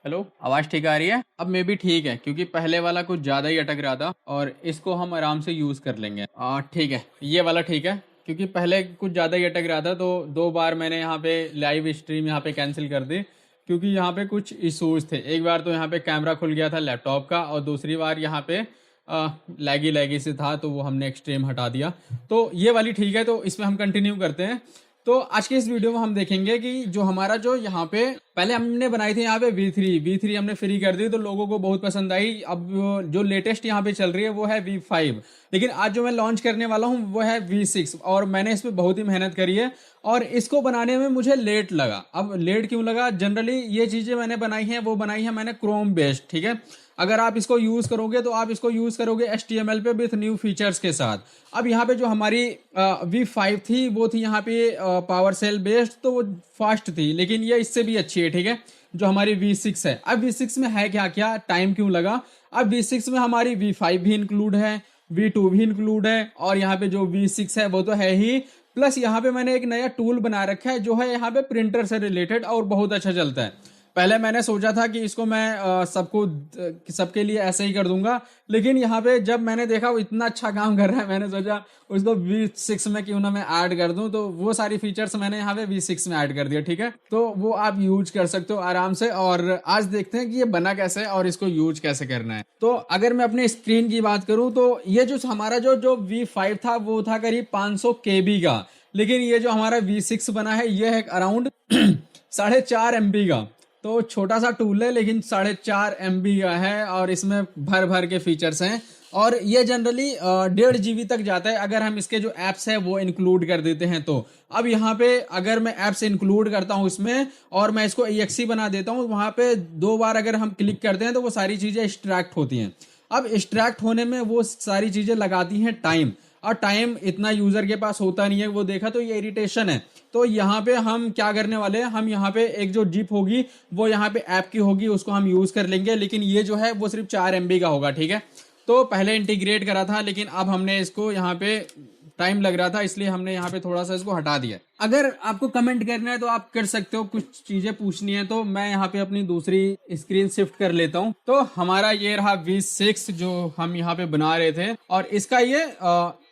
Hello, आवाज़ ठीक आ रही है? अब मे बी ठीक है क्योंकि पहले वाला कुछ ज़्यादा ही अटक रहा था और इसको हम आराम से यूज़ कर लेंगे। ठीक है, ये वाला ठीक है क्योंकि पहले कुछ ज़्यादा ही अटक रहा था तो 2 बार मैंने यहाँ पे लाइव स्ट्रीम यहाँ पे कैंसिल कर दी क्योंकि यहाँ पे कुछ इश्यूज़ थे। एक बार तो यहाँ पे कैमरा खुल गया था लैपटॉप का और दूसरी बार यहाँ पे लैगी लैगी से था तो वो हमने एक्सट्रीम हटा दिया। तो ये वाली ठीक है, तो इसमें हम कंटिन्यू करते हैं। तो आज के इस वीडियो में हम देखेंगे कि जो हमारा जो यहाँ पे पहले हमने बनाई थी यहाँ पे V3 हमने फ्री कर दी तो लोगों को बहुत पसंद आई। अब जो लेटेस्ट यहाँ पे चल रही है वो है V5, लेकिन आज जो मैं लॉन्च करने वाला हूँ वो है V6 और मैंने इस पर बहुत ही मेहनत करी है और इसको बनाने में मुझे लेट लगा। अब लेट क्यों लगा? जनरली ये चीज़ें मैंने बनाई हैं वो बनाई है मैंने क्रोम बेस्ड, ठीक है। अगर आप इसको यूज़ करोगे तो आप इसको यूज़ करोगे HTML पे विथ न्यू फीचर्स के साथ। अब यहाँ पे जो हमारी V5 थी वो थी यहाँ पे पावर सेल बेस्ड, तो वो फास्ट थी, लेकिन ये इससे भी अच्छी है, ठीक है। जो हमारी V6 है, अब V6 में है क्या क्या, टाइम क्यों लगा? अब V6 में हमारी V5 भी इंक्लूड है, V2 भी इंक्लूड है और यहाँ पे जो V6 है वो तो है ही, प्लस यहाँ पे मैंने एक नया टूल बना रखा है जो है यहाँ पे प्रिंटर से रिलेटेड और बहुत अच्छा चलता है। पहले मैंने सोचा था कि इसको मैं सबके लिए ऐसे ही कर दूंगा, लेकिन यहाँ पे जब मैंने देखा वो इतना अच्छा काम कर रहा है, मैंने सोचा उसको V6 में क्यों ना मैं ऐड कर दूं। तो वो सारी फीचर्स मैंने यहाँ पे V6 में ऐड कर दिया, ठीक है। तो वो आप यूज कर सकते हो आराम से। और आज देखते हैं कि ये बना कैसे है और इसको यूज कैसे करना है। तो अगर मैं अपने स्क्रीन की बात करूं तो ये जो हमारा जो V5 था वो था करीब 500 KB का, लेकिन ये जो हमारा V6 बना है ये है अराउंड 4.5 MB का। तो छोटा सा टूल है लेकिन 4.5 MB का है और इसमें भर भर के फीचर्स हैं और ये जनरली 1.5 GB तक जाता है अगर हम इसके जो एप्स है वो इंक्लूड कर देते हैं। तो अब यहाँ पे अगर मैं एप्स इंक्लूड करता हूँ इसमें और मैं इसको EXE बना देता हूँ, वहाँ पे 2 बार अगर हम क्लिक करते हैं तो वो सारी चीज़ें एक्सट्रैक्ट होती हैं। अब एक्सट्रैक्ट होने में वो सारी चीज़ें लगाती हैं टाइम, और टाइम इतना यूजर के पास होता नहीं है, वो देखा तो ये इरिटेशन है। तो यहाँ पे हम क्या करने वाले हैं, हम यहाँ पे एक जो जिप होगी वो यहाँ पे ऐप की होगी, उसको हम यूज कर लेंगे, लेकिन ये जो है वो सिर्फ 4 MB का होगा, ठीक है। तो पहले इंटीग्रेट करा था लेकिन अब हमने इसको यहाँ पे टाइम लग रहा था इसलिए हमने यहाँ पे थोड़ा सा इसको हटा दिया। अगर आपको कमेंट करना है तो आप कर सकते हो, कुछ चीजें पूछनी है तो मैं यहाँ पे अपनी दूसरी स्क्रीन शिफ्ट कर लेता हूँ। तो हमारा ये रहा V6 जो हम यहाँ पे बना रहे थे और इसका ये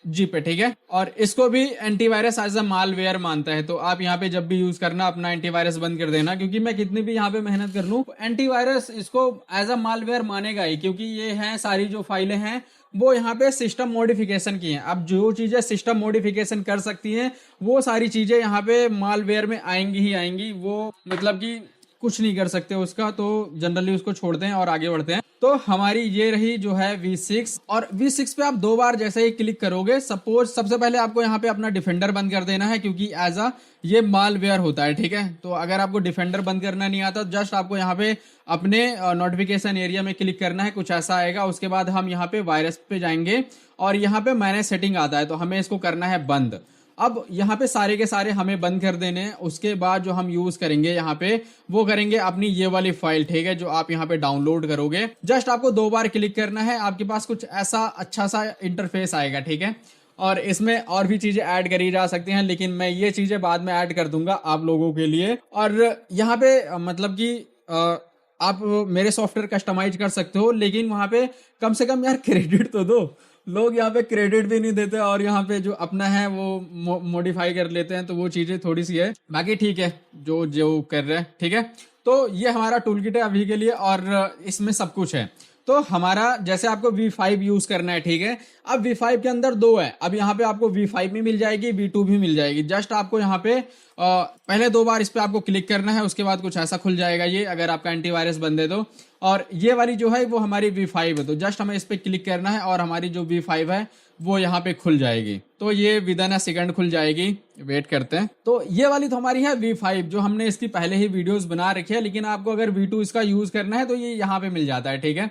जिप है, ठीक है। और इसको भी एंटीवायरस एज अ मालवेयर मानता है, तो आप यहाँ पे जब भी यूज करना अपना एंटीवायरस बंद कर देना, क्योंकि मैं कितनी भी यहाँ पे मेहनत कर लूँ एंटीवायरस इसको एज अ मालवेयर मानेगा ही, क्योंकि ये है सारी जो फाइलें हैं वो यहाँ पे सिस्टम मॉडिफिकेशन की हैं। अब जो चीजें सिस्टम मॉडिफिकेशन कर सकती हैं वो सारी चीजें यहाँ पे मालवेयर में आएंगी ही आएंगी, वो मतलब कि कुछ नहीं कर सकते उसका, तो जनरली उसको छोड़ते हैं और आगे बढ़ते हैं। तो हमारी ये रही जो है V6, और V6 पे आप 2 बार जैसे ही क्लिक करोगे, सपोज सबसे पहले आपको यहाँ पे अपना डिफेंडर बंद कर देना है क्योंकि एज अ ये मालवेयर होता है, ठीक है। तो अगर आपको डिफेंडर बंद करना नहीं आता जस्ट आपको यहाँ पे अपने नोटिफिकेशन एरिया में क्लिक करना है, कुछ ऐसा आएगा। उसके बाद हम यहाँ पे वायरस पे जाएंगे और यहाँ पे मैनेज सेटिंग आता है, तो हमें इसको करना है बंद। अब यहाँ पे सारे के सारे हमें बंद कर देने हैं। उसके बाद जो हम यूज करेंगे यहाँ पे वो करेंगे अपनी ये वाली फाइल, ठीक है, जो आप यहाँ पे डाउनलोड करोगे। जस्ट आपको 2 बार क्लिक करना है, आपके पास कुछ ऐसा अच्छा सा इंटरफेस आएगा, ठीक है। और इसमें और भी चीजें ऐड करी जा सकती हैं, लेकिन मैं ये चीजें बाद में ऐड कर दूंगा आप लोगों के लिए। और यहाँ पे मतलब कि आप मेरे सॉफ्टवेयर कस्टमाइज कर सकते हो, लेकिन वहां पे कम से कम यार क्रेडिट तो दो। लोग यहाँ पे क्रेडिट भी नहीं देते और यहाँ पे जो अपना है वो मॉडिफाई कर लेते हैं, तो वो चीजें थोड़ी सी है। बाकी ठीक है, जो जो कर रहे हैं ठीक है। तो ये हमारा टूल किट है अभी के लिए और इसमें सब कुछ है। तो हमारा जैसे आपको V5 यूज करना है, ठीक है। अब V5 के अंदर 2 है, अब यहाँ पे आपको V5 भी मिल जाएगी, V2 भी मिल जाएगी। जस्ट आपको यहाँ पे पहले 2 बार इस पे आपको क्लिक करना है, उसके बाद कुछ ऐसा खुल जाएगा ये, अगर आपका एंटीवायरस बंद है तो। और ये वाली जो है वो हमारी V5 है, तो जस्ट हमें इस पे क्लिक करना है और हमारी जो V5 है वो यहाँ पे खुल जाएगी। तो ये विदिन अ सेकंड खुल जाएगी, वेट करते हैं। तो ये वाली तो हमारी है V5 जो हमने इसकी पहले ही वीडियोस बना रखी है, लेकिन आपको अगर V2 इसका यूज करना है तो ये यहाँ पे मिल जाता है, ठीक है।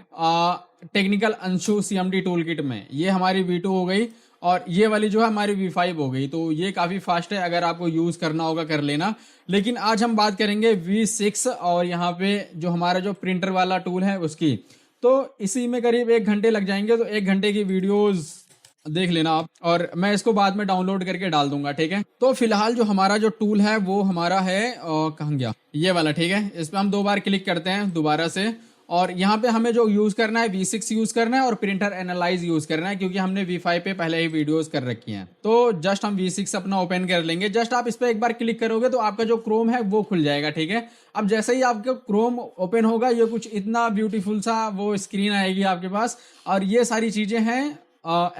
Technical Anshu CMD tool kit में ये हमारी V2 हो गई और ये वाली जो है हमारी V5 हो गई। तो ये काफी फास्ट है, अगर आपको यूज करना होगा कर लेना। लेकिन आज हम बात करेंगे V6 और यहाँ पे जो हमारा जो प्रिंटर वाला टूल है उसकी। तो इसी में करीब 1 घंटे लग जाएंगे, तो 1 घंटे की वीडियोस देख लेना आप, और मैं इसको बाद में डाउनलोड करके डाल दूंगा, ठीक है। तो फिलहाल जो हमारा जो टूल है वो हमारा है कहाँ गया, ये वाला, ठीक है। इस पर हम 2 बार क्लिक करते हैं दोबारा से, और यहाँ पे हमें जो यूज करना है V6 यूज करना है और प्रिंटर एनालाइज यूज करना है, क्योंकि हमने V5 पे पहले ही वीडियोस कर रखी हैं। तो जस्ट हम V6 अपना ओपन कर लेंगे। जस्ट आप इस पर एक बार क्लिक करोगे तो आपका जो क्रोम है वो खुल जाएगा, ठीक है। अब जैसे ही आपका क्रोम ओपन होगा, ये कुछ इतना ब्यूटीफुल सा वो स्क्रीन आएगी आपके पास, और ये सारी चीजें हैं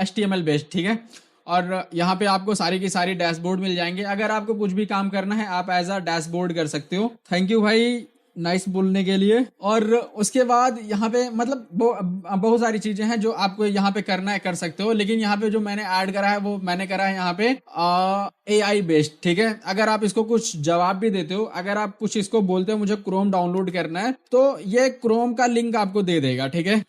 HTML बेस्ड, ठीक है। और यहाँ पे आपको सारी की सारी डैशबोर्ड मिल जाएंगे। अगर आपको कुछ भी काम करना है आप एज अ डैशबोर्ड कर सकते हो। थैंक यू भाई नाइस बोलने के लिए। और उसके बाद यहाँ पे मतलब बहुत सारी चीजें हैं जो आपको यहाँ पे करना है, कर सकते हो। लेकिन यहाँ पे जो मैंने ऐड करा है वो मैंने करा है यहाँ पे AI बेस्ड, ठीक है। अगर आप इसको कुछ जवाब भी देते हो, अगर आप कुछ इसको बोलते हो मुझे क्रोम डाउनलोड करना है, तो ये क्रोम का लिंक आपको दे देगा, ठीक है।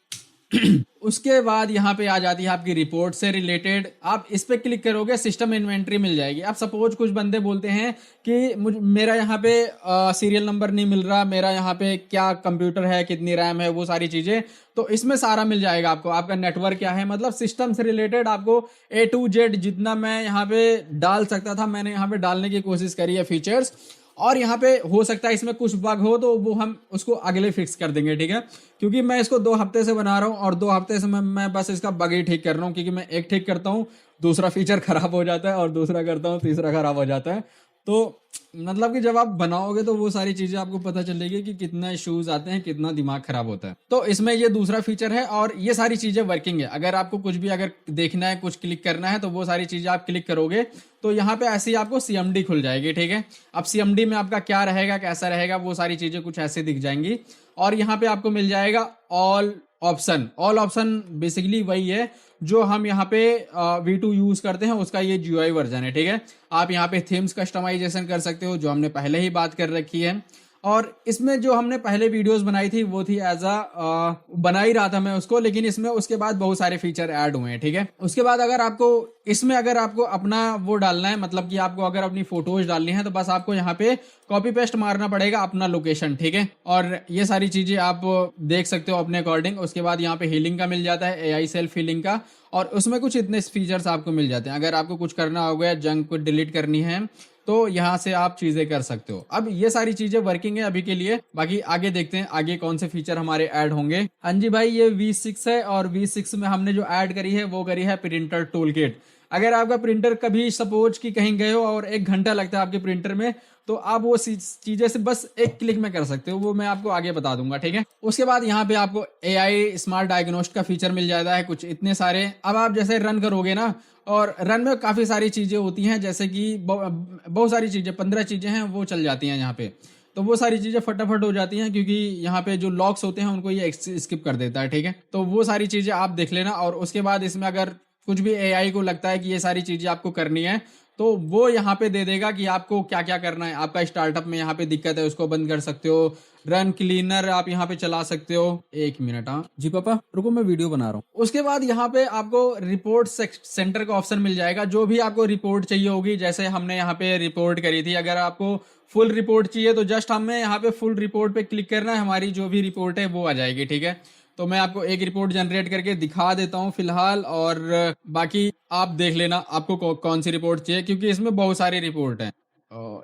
उसके बाद यहाँ पे आ जाती है आपकी रिपोर्ट से रिलेटेड। आप इस पे क्लिक करोगे, सिस्टम इन्वेंट्री मिल जाएगी। आप सपोज कुछ बंदे बोलते हैं कि मेरा यहाँ पे सीरियल नंबर नहीं मिल रहा, मेरा यहाँ पे क्या कंप्यूटर है, कितनी रैम है, वो सारी चीजें, तो इसमें सारा मिल जाएगा आपको। आपका नेटवर्क क्या है, मतलब सिस्टम से रिलेटेड आपको A to Z जितना मैं यहाँ पे डाल सकता था, मैंने यहाँ पे डालने की कोशिश करी है फीचर्स। और यहाँ पे हो सकता है इसमें कुछ बग हो तो वो हम उसको अगले फिक्स कर देंगे, ठीक है। क्योंकि मैं इसको 2 हफ्ते से बना रहा हूँ और 2 हफ्ते से मैं बस इसका बग ही ठीक कर रहा हूँ, क्योंकि मैं एक ठीक करता हूँ दूसरा फीचर खराब हो जाता है, और दूसरा करता हूँ तीसरा खराब हो जाता है। तो मतलब कि जब आप बनाओगे तो वो सारी चीजें आपको पता चलेगी कि कितना इश्यूज आते हैं, कितना दिमाग खराब होता है। तो इसमें ये दूसरा फीचर है और ये सारी चीजें वर्किंग है। अगर आपको कुछ भी अगर देखना है, कुछ क्लिक करना है, तो वो सारी चीजें आप क्लिक करोगे तो यहाँ पे ऐसे ही आपको CMD खुल जाएगी, ठीक है। अब CMD में आपका क्या रहेगा, कैसा रहेगा, वो सारी चीजें कुछ ऐसे दिख जाएंगी। और यहाँ पे आपको मिल जाएगा ऑल ऑप्शन बेसिकली वही है जो हम यहाँ पे V2 यूज करते हैं, उसका ये GUI वर्जन है, ठीक है। आप यहाँ पे थीम्स कस्टमाइजेशन कर सकते हो, जो हमने पहले ही बात कर रखी है। और इसमें जो हमने पहले वीडियोस बनाई थी वो थी एज बना ही रहा था मैं उसको, लेकिन इसमें उसके बाद बहुत सारे फीचर ऐड हुए हैं, ठीक है। उसके बाद अगर आपको अपना वो डालना है, मतलब कि आपको अगर अपनी फोटोज डालनी है, तो बस आपको यहाँ पे कॉपी पेस्ट मारना पड़ेगा अपना लोकेशन, ठीक है। और ये सारी चीजें आप देख सकते हो अपने अकॉर्डिंग। उसके बाद यहाँ पे हीलिंग का मिल जाता है, AI सेल्फ हीलिंग का, और उसमें कुछ इतने फीचर्स आपको मिल जाते हैं। अगर आपको कुछ करना होगा, जंक को डिलीट करनी है, तो यहाँ से आप चीजें कर सकते हो। अब ये सारी चीजें वर्किंग है अभी के लिए, बाकी आगे देखते हैं आगे कौन से फीचर हमारे ऐड होंगे। हाँ जी भाई, ये V6 है और V6 में हमने जो ऐड करी है वो करी है प्रिंटर टूल किट। अगर आपका प्रिंटर कभी सपोज कि कहीं गए हो और 1 घंटा लगता है आपके प्रिंटर में, तो आप वो चीजें से बस एक क्लिक में कर सकते हो, वो मैं आपको आगे बता दूंगा, ठीक है। उसके बाद यहाँ पे आपको AI स्मार्ट डायग्नोस्ट का फीचर मिल जाता है, कुछ इतने सारे। अब आप जैसे रन करोगे ना, और रन में काफी सारी चीजें होती हैं, जैसे कि बहुत सारी चीजें, 15 चीजें हैं वो चल जाती हैं यहाँ पे। तो वो सारी चीजें फटाफट हो जाती हैं, क्योंकि यहाँ पे जो लॉक्स होते हैं उनको ये स्किप कर देता है, ठीक है। तो वो सारी चीजें आप देख लेना। और उसके बाद इसमें अगर कुछ भी AI को लगता है कि ये सारी चीजें आपको करनी है, तो वो यहाँ पे दे देगा कि आपको क्या क्या करना है। आपका स्टार्टअप में यहाँ पे दिक्कत है, उसको बंद कर सकते हो। रन क्लीनर आप यहाँ पे चला सकते हो। 1 मिनट, हाँ जी पापा रुको, मैं वीडियो बना रहा हूँ। उसके बाद यहाँ पे आपको रिपोर्ट सेंटर का ऑप्शन मिल जाएगा। जो भी आपको रिपोर्ट चाहिए होगी, जैसे हमने यहाँ पे रिपोर्ट करी थी, अगर आपको फुल रिपोर्ट चाहिए तो जस्ट हमें यहाँ पे फुल रिपोर्ट पे क्लिक करना है, हमारी जो भी रिपोर्ट है वो आ जाएगी, ठीक है। तो मैं आपको एक रिपोर्ट जनरेट करके दिखा देता हूँ फिलहाल, और बाकी आप देख लेना आपको कौन सी रिपोर्ट चाहिए, क्योंकि इसमें बहुत सारी रिपोर्ट हैं।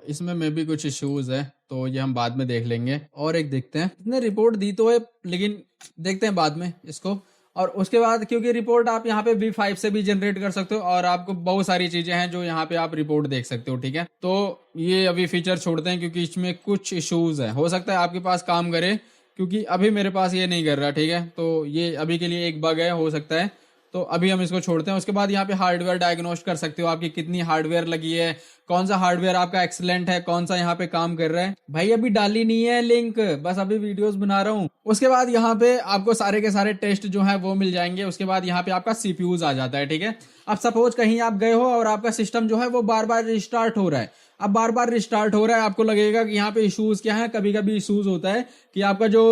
इसमें में भी कुछ इश्यूज है, तो ये हम बाद में देख लेंगे। और एक देखते हैं, इसने रिपोर्ट दी तो है, लेकिन देखते हैं बाद में इसको। और उसके बाद क्योंकि रिपोर्ट आप यहाँ पे V5 से भी जनरेट कर सकते हो, और आपको बहुत सारी चीजें हैं जो यहाँ पे आप रिपोर्ट देख सकते हो, ठीक है। तो ये अभी फीचर छोड़ते हैं, क्योंकि इसमें कुछ इश्यूज है। हो सकता है आपके पास काम करे, क्योंकि अभी मेरे पास ये नहीं कर रहा, ठीक है। तो ये अभी के लिए एक बग है, हो सकता है, तो अभी हम इसको छोड़ते हैं। उसके बाद यहाँ पे हार्डवेयर डायग्नोस्ट कर सकते हो, आपकी कितनी हार्डवेयर लगी है, कौन सा हार्डवेयर आपका एक्सीलेंट है, कौन सा यहाँ पे काम कर रहा है। भाई अभी डाली नहीं है लिंक, बस अभी वीडियोस बना रहा हूँ। उसके बाद यहाँ पे आपको सारे के सारे टेस्ट जो है वो मिल जाएंगे। उसके बाद यहाँ पे आपका CPUs आ जाता है, ठीक है। अब सपोज कहीं आप गए हो और आपका सिस्टम जो है वो बार बार रिस्टार्ट हो रहा है। अब बार बार रिस्टार्ट हो रहा है, आपको लगेगा कि यहाँ पे इश्यूज क्या है। कभी कभी इश्यूज होता है कि आपका जो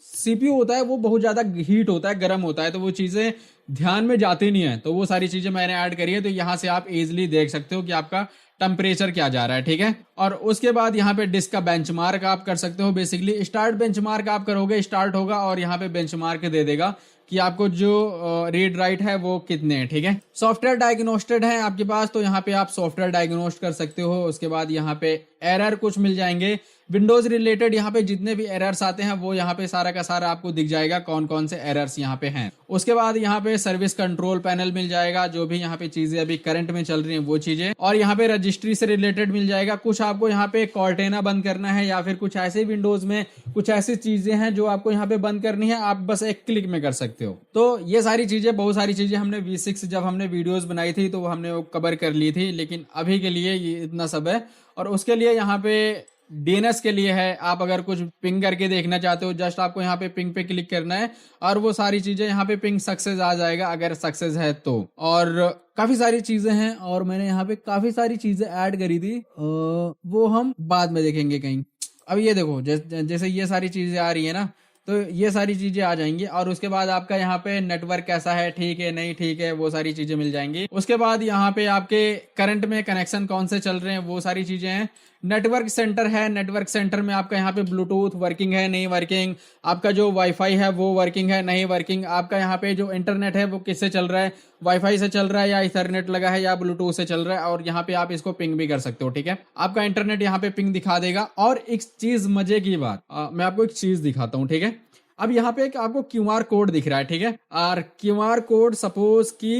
CPU होता है वो बहुत ज्यादा हीट होता है, गर्म होता है, तो वो चीजें ध्यान में जाती नहीं है। तो वो सारी चीजें मैंने ऐड करी है, तो यहाँ से आप इजिली देख सकते हो कि आपका टेम्परेचर क्या जा रहा है, ठीक है। और उसके बाद यहाँ पे डिस्क का बेंचमार्क आप कर सकते हो। बेसिकली स्टार्ट बेंचमार्क आप करोगे, स्टार्ट होगा और यहाँ पे बेंचमार्क दे देगा कि आपको जो रीड राइट है वो कितने हैं, ठीक है। सॉफ्टवेयर डायग्नोस्टेड है आपके पास, तो यहाँ पे आप सॉफ्टवेयर डायग्नोस्ट कर सकते हो। उसके बाद यहाँ पे एरर कुछ मिल जाएंगे विंडोज रिलेटेड, यहाँ पे जितने भी एरर्स आते हैं वो यहाँ पे सारा का सारा आपको दिख जाएगा, कौन कौन से एरर्स यहाँ पे हैं। उसके बाद यहाँ पे सर्विस कंट्रोल पैनल मिल जाएगा, जो भी यहाँ पे चीजें अभी करंट में चल रही हैं वो चीजें, और यहाँ पे रजिस्ट्री से रिलेटेड मिल जाएगा। कुछ आपको यहाँ पे कॉर्टेना बंद करना है या फिर कुछ ऐसे विंडोज में कुछ ऐसी चीजें हैं जो आपको यहाँ पे बंद करनी है, आप बस एक क्लिक में कर सकते हो। तो ये सारी चीजें, बहुत सारी चीजें हमने V6 जब हमने वीडियोस बनाई थी तो हमने वो कवर कर ली थी, लेकिन अभी के लिए ये इतना सब है। और उसके लिए यहाँ पे डीएनएस के लिए है, आप अगर कुछ पिंग करके देखना चाहते हो, जस्ट आपको यहाँ पे पिंग पे क्लिक करना है और वो सारी चीजें यहाँ पे पिंग सक्सेस आ जाएगा, अगर सक्सेस है तो। और काफी सारी चीजें हैं और मैंने यहाँ पे काफी सारी चीजें ऐड करी थी, वो हम बाद में देखेंगे कहीं। अब ये देखो, जैसे ये सारी चीजें आ रही है ना, तो ये सारी चीजें आ जाएंगी। और उसके बाद आपका यहाँ पे नेटवर्क कैसा है, ठीक है नहीं ठीक है, वो सारी चीजें मिल जाएंगी। उसके बाद यहाँ पे आपके करंट में कनेक्शन कौन से चल रहे हैं वो सारी चीजें हैं। नेटवर्क सेंटर है, नेटवर्क सेंटर में आपका यहाँ पे ब्लूटूथ वर्किंग है नहीं वर्किंग, आपका जो वाईफाई है वो वर्किंग है नहीं वर्किंग, आपका यहाँ पे जो इंटरनेट है वो किससे चल रहा है, वाईफाई से चल रहा है या इथरनेट लगा है या ब्लूटूथ से चल रहा है। और यहाँ पे आप इसको पिंग भी कर सकते हो, ठीक है। आपका इंटरनेट यहाँ पे पिंग दिखा देगा। और एक चीज मजे की बात, मैं आपको एक चीज दिखाता हूँ, ठीक है। अब यहाँ पे एक आपको क्यूआर कोड दिख रहा है, ठीक है। और क्यूआर कोड सपोज कि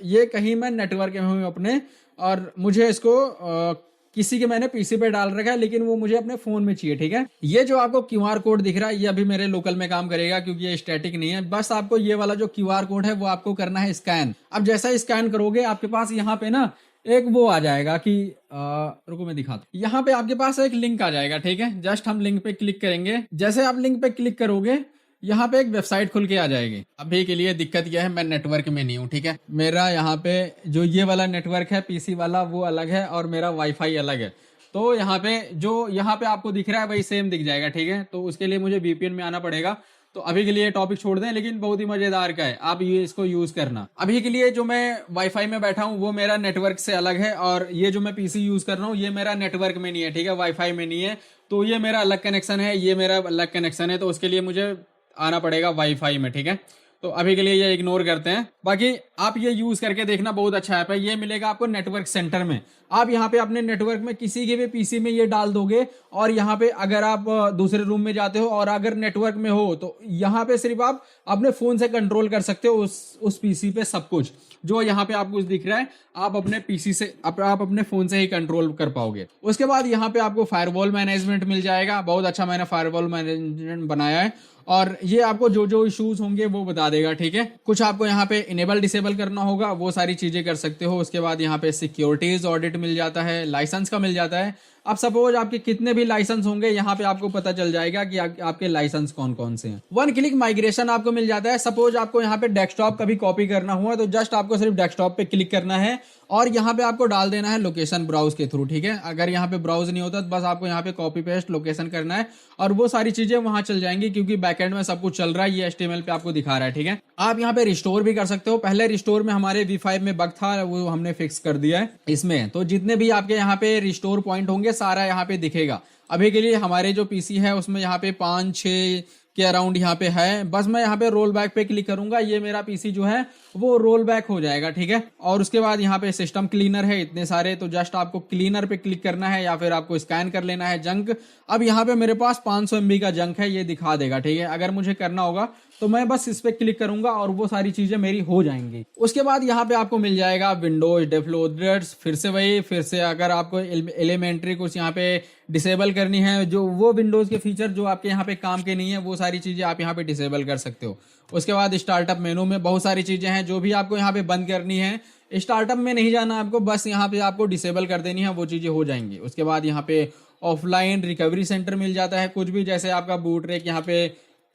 ये कहीं मैं नेटवर्क में हूँ अपने, और मुझे इसको किसी के मैंने पीसी पे डाल रखा है, लेकिन वो मुझे अपने फोन में चाहिए, ठीक है। ये जो आपको क्यूआर कोड दिख रहा है ये अभी मेरे लोकल में काम करेगा क्योंकि ये स्टैटिक नहीं है। बस आपको ये वाला जो क्यूआर कोड है वो आपको करना है स्कैन। अब जैसा स्कैन करोगे आपके पास यहाँ पे ना एक वो आ जाएगा कि रुको मैं दिखाता हूं। यहाँ पे आपके पास एक लिंक आ जाएगा, ठीक है। जस्ट हम लिंक पे क्लिक करेंगे, जैसे आप लिंक पे क्लिक करोगे यहाँ पे एक वेबसाइट खुल के आ जाएगी। अभी के लिए दिक्कत यह है मैं नेटवर्क में नहीं हूँ, ठीक है। मेरा यहाँ पे जो ये वाला नेटवर्क है पीसी वाला वो अलग है और मेरा वाईफाई अलग है। तो यहाँ पे जो यहाँ पे आपको दिख रहा है वही सेम दिख जाएगा, ठीक है। तो उसके लिए मुझे VPN में आना पड़ेगा। तो अभी के लिए टॉपिक छोड़ दें, लेकिन बहुत ही मजेदार का है, आप ये इसको यूज करना। अभी के लिए जो मैं वाईफाई में बैठा हूँ वो मेरा नेटवर्क से अलग है, और ये जो मैं पीसी यूज कर रहा हूँ ये मेरा नेटवर्क में नहीं है, ठीक है, वाईफाई में नहीं है। तो ये मेरा अलग कनेक्शन है, ये मेरा अलग कनेक्शन है, तो उसके लिए मुझे आना पड़ेगा वाईफाई में, ठीक है। तो अभी के लिए ये इग्नोर करते हैं। बाकी आप ये यूज करके देखना, बहुत अच्छा ऐप है। ये मिलेगा आपको नेटवर्क सेंटर में। आप यहाँ पे अपने नेटवर्क में किसी के भी पीसी में ये डाल दोगे, और यहाँ पे अगर आप दूसरे रूम में जाते हो और अगर नेटवर्क में हो तो यहाँ पे सिर्फ आप अपने फोन से कंट्रोल कर सकते हो उस पीसी पे सब कुछ। जो यहाँ पे आपको कुछ दिख रहा है आप अपने पीसी से आप अपने फोन से ही कंट्रोल कर पाओगे। उसके बाद यहाँ पे आपको फायरवॉल मैनेजमेंट मिल जाएगा। बहुत अच्छा मैंने फायरवॉल मैनेजमेंट बनाया है, और ये आपको जो जो इश्यूज होंगे वो बता देगा, ठीक है। कुछ आपको यहाँ पे इनेबल डिसेबल करना होगा, वो सारी चीजें कर सकते हो। उसके बाद यहाँ पे सिक्योरिटीज ऑडिट मिल जाता है, लाइसेंस का मिल जाता है। अब सपोज आपके कितने भी लाइसेंस होंगे यहाँ पे आपको पता चल जाएगा कि आपके लाइसेंस कौन कौन से हैं। वन क्लिक माइग्रेशन आपको मिल जाता है। सपोज आपको यहाँ पे डेस्कटॉप कभी कॉपी करना हुआ तो जस्ट आपको सिर्फ डेस्कटॉप पे क्लिक करना है और यहाँ पे आपको डाल देना है लोकेशन ब्राउज के थ्रू, ठीक है। अगर यहाँ पे ब्राउज नहीं होता तो बस आपको यहाँ पे कॉपी पेस्ट लोकेशन करना है और वो सारी चीजें वहां चल जाएंगी, क्योंकि बैकएंड में सब कुछ चल रहा है, ये HTML पे आपको दिखा रहा है, ठीक है। आप यहाँ पे रिस्टोर भी कर सकते हो। पहले रिस्टोर में हमारे V5 में बग था, वो हमने फिक्स कर दिया है इसमें। तो जितने भी आपके यहाँ पे रिस्टोर पॉइंट होंगे सारा यहाँ पे दिखेगा। अभी के लिए हमारे जो पीसी है उसमें यहाँ पे 5-6 के अराउंड यहाँ पे है। बस मैं यहाँ पे रोल बैक पे क्लिक करूंगा, ये मेरा पीसी जो है वो रोल बैक हो जाएगा, ठीक है। और उसके बाद यहाँ पे सिस्टम क्लीनर है इतने सारे, तो जस्ट आपको क्लीनर पे क्लिक करना है या फिर आपको स्कैन कर लेना है जंक। अब यहाँ पे मेरे पास 500 MB का जंक है, ये दिखा देगा, ठीक है। अगर मुझे करना होगा तो मैं बस इस पे क्लिक करूंगा और वो सारी चीजें मेरी हो जाएंगी। उसके बाद यहाँ पे आपको मिल जाएगा विंडोज डेवलपर्स, फिर से अगर आपको एलिमेंट्री कुछ यहाँ पे डिसेबल करनी है, जो वो विंडोज के फीचर जो आपके यहाँ पे काम के नहीं है वो सारी चीजें आप यहाँ पे डिसेबल कर सकते हो। उसके बाद स्टार्टअप मेनू में बहुत सारी चीजें हैं जो भी आपको यहाँ पे बंद करनी है। स्टार्टअप में नहीं जाना आपको, बस यहाँ पे आपको डिसेबल कर देनी है, वो चीजें हो जाएंगी। उसके बाद यहाँ पे ऑफलाइन रिकवरी सेंटर मिल जाता है। कुछ भी जैसे आपका बूट रेक यहाँ पे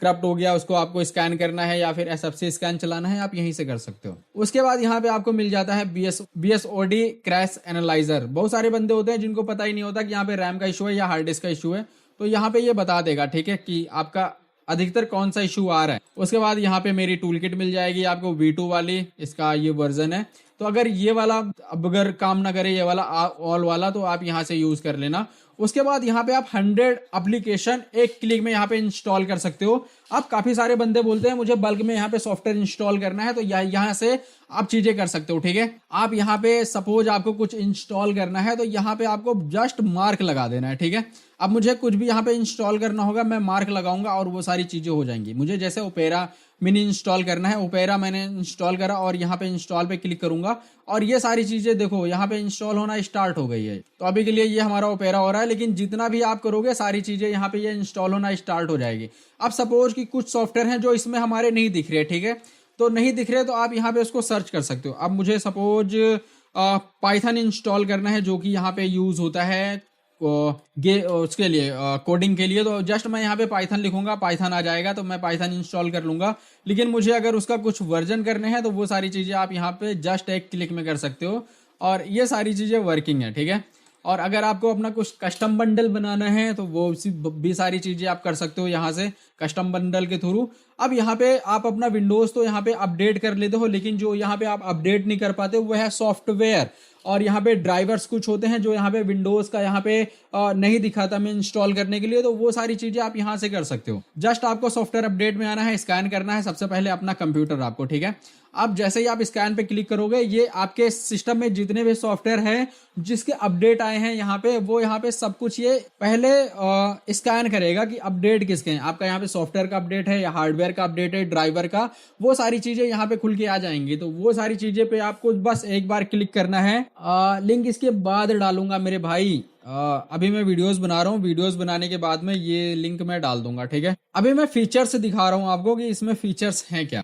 करप्ट हो गया, उसको आपको स्कैन करना है या फिर SFC स्कैन चलाना है, आप यहीं से कर सकते हो। उसके बाद यहाँ पे आपको मिल जाता है BSOD क्रैश एनालाइजर। बहुत सारे बंदे होते हैं जिनको पता ही नहीं होता कि यहाँ पे रैम का इशू है या हार्ड डिस्क का इशू है, तो यहाँ पे ये बता देगा, ठीक है, कि आपका अधिकतर कौन सा इशू आ रहा है। उसके बाद यहाँ पे मेरी टूल किट मिल जाएगी आपको V2 वाली, इसका ये वर्जन है तो अगर ये वाला अब अगर काम ना करे ये वाला ऑल वाला, तो आप यहाँ से यूज कर लेना। उसके बाद यहाँ पे आप 100 एप्लीकेशन एक क्लिक में यहाँ पे इंस्टॉल कर सकते हो। आप काफी सारे बंदे बोलते हैं मुझे बल्क में यहाँ पे सॉफ्टवेयर इंस्टॉल करना है, तो यहाँ से आप चीजें कर सकते हो, ठीक है। आप यहाँ पे सपोज आपको कुछ इंस्टॉल करना है तो यहाँ पे आपको जस्ट मार्क लगा देना है, ठीक है। अब मुझे कुछ भी यहाँ पे इंस्टॉल करना होगा, मैं मार्क लगाऊंगा और वो सारी चीजें हो जाएंगी। मुझे जैसे ओपेरा मिनी इंस्टॉल करना है, ओपेरा मैंने इंस्टॉल करा और यहाँ पे इंस्टॉल पे क्लिक करूंगा और ये सारी चीजें देखो यहाँ पे इंस्टॉल होना स्टार्ट हो गई है। तो अभी के लिए ये हमारा ओपेरा हो रहा है, लेकिन जितना भी आप करोगे सारी चीजें यहाँ पे ये इंस्टॉल होना स्टार्ट हो जाएगी। अब सपोज कि कुछ सॉफ्टवेयर हैं जो इसमें हमारे नहीं दिख रहे, ठीक है, तो नहीं दिख रहे तो आप यहाँ पे उसको सर्च कर सकते हो। अब मुझे सपोज पाइथन इंस्टॉल करना है जो कि यहाँ पे यूज होता है उसके लिए कोडिंग के लिए, तो जस्ट मैं यहाँ पे पाइथन लिखूंगा, पाइथन आ जाएगा, तो मैं पाइथन इंस्टॉल कर लूंगा। लेकिन मुझे अगर उसका कुछ वर्जन करने हैं तो वो सारी चीजें आप यहाँ पे जस्ट एक क्लिक में कर सकते हो और ये सारी चीजें वर्किंग है, ठीक है। और अगर आपको अपना कुछ कस्टम बंडल बनाना है तो वो भी सारी चीजें आप कर सकते हो यहाँ से कस्टम बंडल के थ्रू। अब यहाँ पे आप अपना विंडोज तो यहाँ पे अपडेट कर लेते हो, लेकिन जो यहाँ पे आप अपडेट नहीं कर पाते वो है सॉफ्टवेयर और यहाँ पे ड्राइवर्स कुछ होते हैं जो यहाँ पे विंडोज का यहाँ पे नहीं दिखाता मैं इंस्टॉल करने के लिए, तो वो सारी चीजें आप यहाँ से कर सकते हो। जस्ट आपको सॉफ्टवेयर अपडेट में आना है, स्कैन करना है सबसे पहले अपना कंप्यूटर आपको, ठीक है। अब जैसे ही आप स्कैन पे क्लिक करोगे ये आपके सिस्टम में जितने भी सॉफ्टवेयर हैं जिसके अपडेट आए हैं यहाँ पे, वो यहाँ पे सब कुछ ये पहले स्कैन करेगा कि अपडेट किसके हैं। आपका यहाँ पे सॉफ्टवेयर का अपडेट है या हार्डवेयर का अपडेट है, ड्राइवर का, वो सारी चीजें यहाँ पे खुल के आ जाएंगी। तो वो सारी चीजें पे आपको बस एक बार क्लिक करना है। लिंक इसके बाद डालूंगा मेरे भाई। अभी मैं वीडियोस बना रहा हूँ, वीडियोस बनाने के बाद में ये लिंक मैं डाल दूंगा, ठीक है। अभी मैं फीचर्स दिखा रहा हूँ आपको कि इसमें फीचर्स हैं क्या।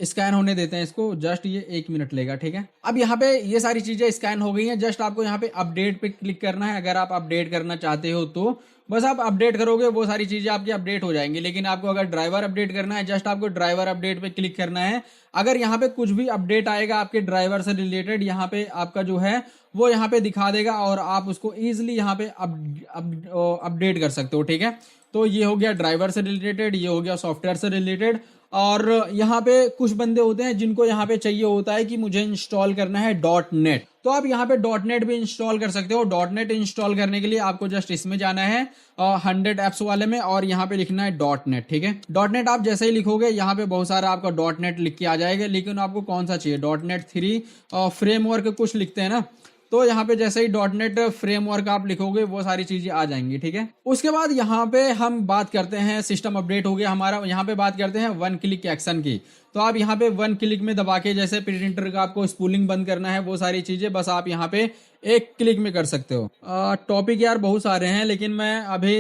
स्कैन होने देते हैं इसको, जस्ट ये 1 मिनट लेगा, ठीक है। अब यहाँ पे ये सारी चीजें स्कैन हो गई हैं, जस्ट आपको यहाँ पे अपडेट पे क्लिक करना है। अगर आप अपडेट करना चाहते हो तो बस आप अपडेट करोगे, वो सारी चीजें आपकी अपडेट हो जाएंगी। लेकिन आपको अगर ड्राइवर अपडेट करना है, जस्ट आपको ड्राइवर अपडेट पे क्लिक करना है। अगर यहाँ पे कुछ भी अपडेट आएगा आपके ड्राइवर से रिलेटेड, यहाँ पे आपका जो है वो यहाँ पे दिखा देगा और आप उसको इजिली यहाँ पे अपडेट कर सकते हो, ठीक है। तो ये हो गया ड्राइवर से रिलेटेड, ये हो गया सॉफ्टवेयर से रिलेटेड। और यहाँ पे कुछ बंदे होते हैं जिनको यहाँ पे चाहिए होता है कि मुझे इंस्टॉल करना है .NET, तो आप यहाँ पे .NET भी इंस्टॉल कर सकते हो। .NET इंस्टॉल करने के लिए आपको जस्ट इसमें जाना है 100 एप्स वाले में और यहाँ पे लिखना है .NET, ठीक है। .NET आप जैसे ही लिखोगे यहाँ पे बहुत सारा आपका .NET लिख के आ जाएगा, लेकिन आपको कौन सा चाहिए, .NET 3 फ्रेमवर्क कुछ लिखते हैं ना, तो यहाँ पे जैसे ही .NET फ्रेमवर्क आप लिखोगे वो सारी चीजें आ जाएंगी, ठीक है। उसके बाद यहाँ पे हम बात करते हैं, सिस्टम अपडेट हो गया हमारा, यहाँ पे बात करते हैं 1 क्लिक एक्शन की। तो आप यहाँ पे 1 क्लिक में दबा के, जैसे प्रिंटर का आपको स्पूलिंग बंद करना है, वो सारी चीजें बस आप यहाँ पे 1 क्लिक में कर सकते हो। टॉपिक यार बहुत सारे हैं, लेकिन मैं अभी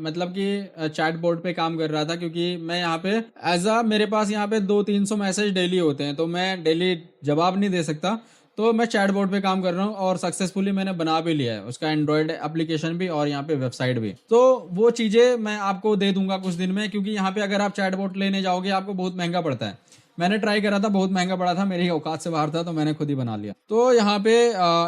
मतलब कि चैट बोर्ड पे काम कर रहा था, क्योंकि मैं यहाँ पे मेरे पास यहाँ पे 200-300 मैसेज डेली होते हैं, तो मैं डेली जवाब नहीं दे सकता, तो मैं चैट बोर्ड पे काम कर रहा हूँ और सक्सेसफुली मैंने बना भी लिया है उसका एंड्रॉयड एप्लीकेशन भी और यहाँ पे वेबसाइट भी। तो वो चीजें मैं आपको दे दूंगा कुछ दिन में, क्योंकि यहाँ पे अगर आप चैट बोर्ड लेने जाओगे आपको बहुत महंगा पड़ता है। मैंने ट्राई करा था, बहुत महंगा पड़ा था, मेरी औकात से बाहर था, तो मैंने खुद ही बना लिया। तो यहाँ पे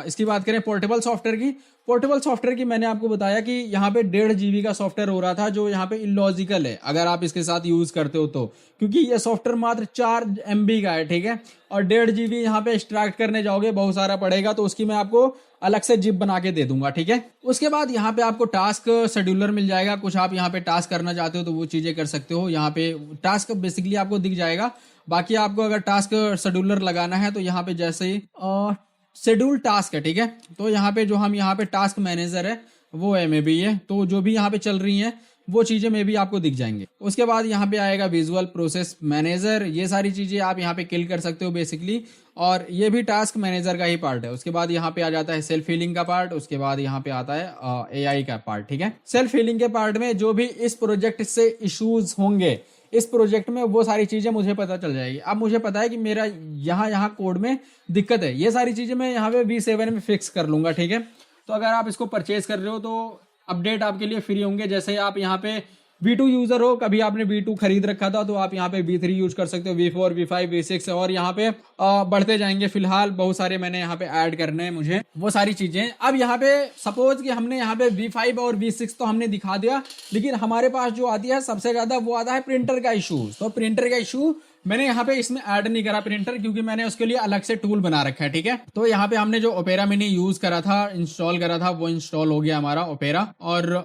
इसकी बात करें पोर्टेबल सॉफ्टवेयर की, पोर्टेबल सॉफ्टवेयर की मैंने आपको बताया कि यहाँ पे 1.5 GB का सॉफ्टवेयर हो रहा था, जो यहाँ पे इलॉजिकल है अगर आप इसके साथ यूज करते हो तो, क्योंकि ये सॉफ्टवेयर मात्र 4 MB का है, ठीक है। और 1.5 GB यहाँ पे एक्सट्रैक्ट करने जाओगे बहुत सारा पड़ेगा, तो उसकी मैं आपको अलग से जिप बना के दे दूंगा, ठीक है। उसके बाद यहाँ पे आपको टास्क शेड्यूलर मिल जाएगा, कुछ आप यहाँ पे टास्क करना चाहते हो तो वो चीजें कर सकते हो। यहाँ पे टास्क बेसिकली आपको दिख जाएगा। बाकी आपको अगर टास्क शेड्यूलर लगाना है तो यहाँ पे जैसे ही शेड्यूल टास्क है, ठीक है, तो यहाँ पे जो हम यहाँ पे टास्क मैनेजर है वो है मे बी ये, तो जो भी यहाँ पे चल रही हैं वो चीजें में भी आपको दिख जाएंगे। उसके बाद यहाँ पे आएगा विजुअल प्रोसेस मैनेजर, ये सारी चीजें आप यहाँ पे किल कर सकते हो बेसिकली, और ये भी टास्क मैनेजर का ही पार्ट है। उसके बाद यहाँ पे आ जाता है सेल्फ हीलिंग का पार्ट, उसके बाद यहाँ पे आता है AI का पार्ट, ठीक है। सेल्फ हीलिंग के पार्ट में जो भी इस प्रोजेक्ट से इश्यूज होंगे इस प्रोजेक्ट में, वो सारी चीजें मुझे पता चल जाएगी। अब मुझे पता है कि मेरा यहाँ कोड में दिक्कत है, ये सारी चीजें मैं यहाँ पे V7 में फिक्स कर लूंगा, ठीक है। तो अगर आप इसको परचेज कर रहे हो तो अपडेट आपके लिए फ्री होंगे। जैसे आप यहाँ पे V2 यूजर हो, कभी आपने V2 खरीद रखा था तो आप यहाँ पे V3 यूज कर सकते हो, V4, V5, V6 और यहाँ पे बढ़ते जाएंगे। फिलहाल बहुत सारे मैंने यहाँ पे ऐड करने हैं मुझे, वो सारी चीजें। अब यहाँ पे सपोज कि हमने यहाँ पे V5 और V6 तो हमने दिखा दिया, लेकिन हमारे पास जो आती है सबसे ज्यादा वो आता है प्रिंटर का इशू। तो प्रिंटर का इशू मैंने यहाँ पे इसमें ऐड नहीं करा प्रिंटर, क्योंकि मैंने उसके लिए अलग से टूल बना रखा है, ठीक है। तो यहाँ पे हमने जो ओपेरा मिनी यूज करा था, इंस्टॉल करा था, वो इंस्टॉल हो गया हमारा ओपेरा, और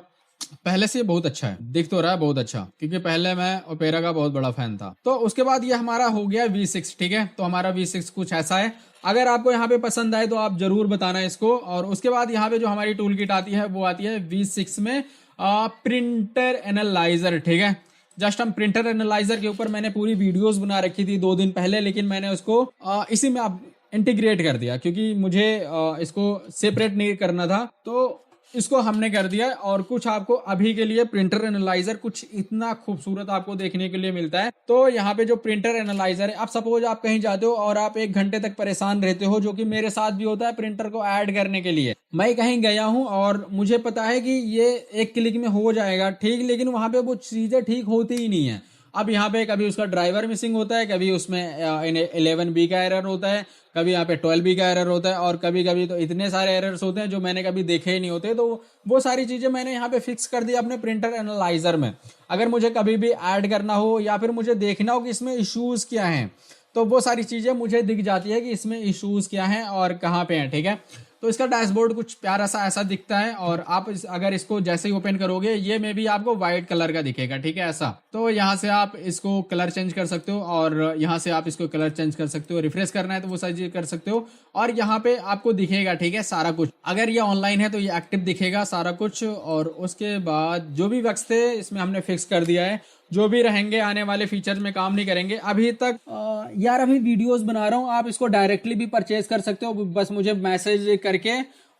पहले से बहुत अच्छा है, दिख तो रहा है बहुत अच्छा, क्योंकि पहले मैं ओपेरा का बहुत बड़ा फैन था। तो उसके बाद ये हमारा हो गया V6, ठीक है। तो हमारा V6 कुछ ऐसा है। अगर आपको यहाँ पे पसंद आए तो आप जरूर बताना इसको। और उसके बाद यहाँ पे जो हमारी टूल किट आती है वो आती है V6 में प्रिंटर एनालाइजर, ठीक है। जस्ट हम प्रिंटर एनालाइजर के ऊपर मैंने पूरी वीडियोस बना रखी थी 2 दिन पहले, लेकिन मैंने उसको इसी में अब इंटीग्रेट कर दिया, क्योंकि मुझे इसको सेपरेट नहीं करना था, तो इसको हमने कर दिया। और कुछ आपको अभी के लिए प्रिंटर एनालाइजर कुछ इतना खूबसूरत आपको देखने के लिए मिलता है। तो यहाँ पे जो प्रिंटर एनालाइजर है, आप सपोज आप कहीं जाते हो और आप 1 घंटे तक परेशान रहते हो, जो कि मेरे साथ भी होता है प्रिंटर को ऐड करने के लिए। मैं कहीं गया हूँ और मुझे पता है कि ये 1 क्लिक में हो जाएगा, ठीक, लेकिन वहां पे वो चीजें ठीक होती ही नहीं है। अब यहाँ पे कभी उसका ड्राइवर मिसिंग होता है, कभी उसमें 11B का एरर होता है, कभी यहाँ पे 12B का एरर होता है, और कभी कभी तो इतने सारे एरर्स होते हैं जो मैंने कभी देखे ही नहीं होते। तो वो सारी चीजें मैंने यहाँ पे फिक्स कर दी अपने प्रिंटर एनालाइजर में। अगर मुझे कभी भी ऐड करना हो या फिर मुझे देखना हो कि इसमें इश्यूज क्या हैं, तो वो सारी चीजें मुझे दिख जाती है कि इसमें इश्यूज क्या हैं और कहाँ पे हैं, ठीक है। तो इसका डैशबोर्ड कुछ प्यारा सा ऐसा दिखता है, और आप अगर इसको जैसे ही ओपन करोगे ये में भी आपको व्हाइट कलर का दिखेगा, ठीक है, ऐसा। तो यहाँ से आप इसको कलर चेंज कर सकते हो, और यहाँ से आप इसको कलर चेंज कर सकते हो, रिफ्रेश करना है तो वो सारी चीज कर सकते हो। और यहाँ पे आपको दिखेगा, ठीक है, सारा कुछ। अगर ये ऑनलाइन है तो ये एक्टिव दिखेगा सारा कुछ। और उसके बाद जो भी वक्त थे इसमें हमने फिक्स कर दिया है, जो भी रहेंगे आने वाले फीचर में काम नहीं करेंगे अभी तक। यार अभी वीडियोस बना रहा हूँ, आप इसको डायरेक्टली भी परचेज कर सकते हो, बस मुझे मैसेज करके।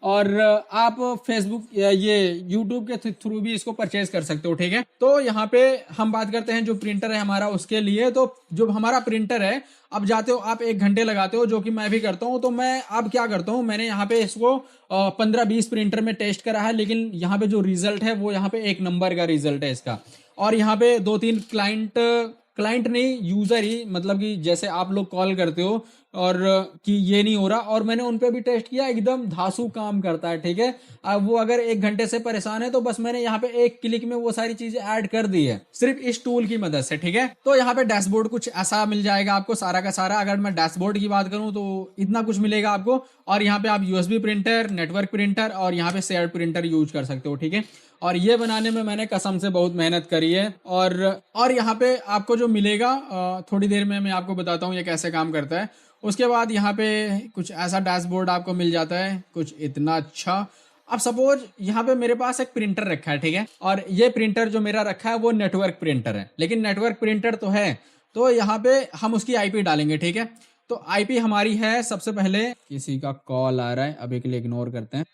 और आप फेसबुक ये यूट्यूब के थ्रू भी इसको परचेज कर सकते हो, ठीक है। तो यहाँ पे हम बात करते हैं जो प्रिंटर है हमारा उसके लिए। तो जो हमारा प्रिंटर है, अब जाते हो आप 1 घंटे लगाते हो, जो कि मैं भी करता हूँ। तो मैं अब क्या करता हूँ, मैंने यहाँ पे इसको 15-20 प्रिंटर में टेस्ट करा है, लेकिन यहाँ पे जो रिजल्ट है वो यहाँ पे 1 नंबर का रिजल्ट है इसका। और यहाँ पे 2-3 क्लाइंट नहीं, यूजर ही, मतलब कि जैसे आप लोग कॉल करते हो और कि ये नहीं हो रहा, और मैंने उन पे भी टेस्ट किया, एकदम धांसू काम करता है, ठीक है। अब वो अगर 1 घंटे से परेशान है तो बस मैंने यहाँ पे 1 क्लिक में वो सारी चीजें ऐड कर दी है, सिर्फ इस टूल की मदद से, ठीक है। तो यहाँ पे डैशबोर्ड कुछ ऐसा मिल जाएगा आपको सारा का सारा। अगर मैं डैशबोर्ड की बात करूँ तो इतना कुछ मिलेगा आपको। और यहाँ पे आप यूएसबी प्रिंटर, नेटवर्क प्रिंटर और यहाँ पे शेयर प्रिंटर यूज कर सकते हो, ठीक है। और ये बनाने में मैंने कसम से बहुत मेहनत करी है। और यहाँ पे आपको जो मिलेगा थोड़ी देर में मैं आपको बताता हूँ ये कैसे काम करता है। उसके बाद यहाँ पे कुछ ऐसा डैशबोर्ड आपको मिल जाता है, कुछ इतना अच्छा। अब सपोज यहाँ पे मेरे पास एक प्रिंटर रखा है, ठीक है, और ये प्रिंटर जो मेरा रखा है वो नेटवर्क प्रिंटर है, लेकिन नेटवर्क प्रिंटर तो है, तो यहाँ पे हम उसकी आईपी डालेंगे, ठीक है। तो आईपी हमारी है, सबसे पहले किसी का कॉल आ रहा है, अभी के लिए इग्नोर करते हैं।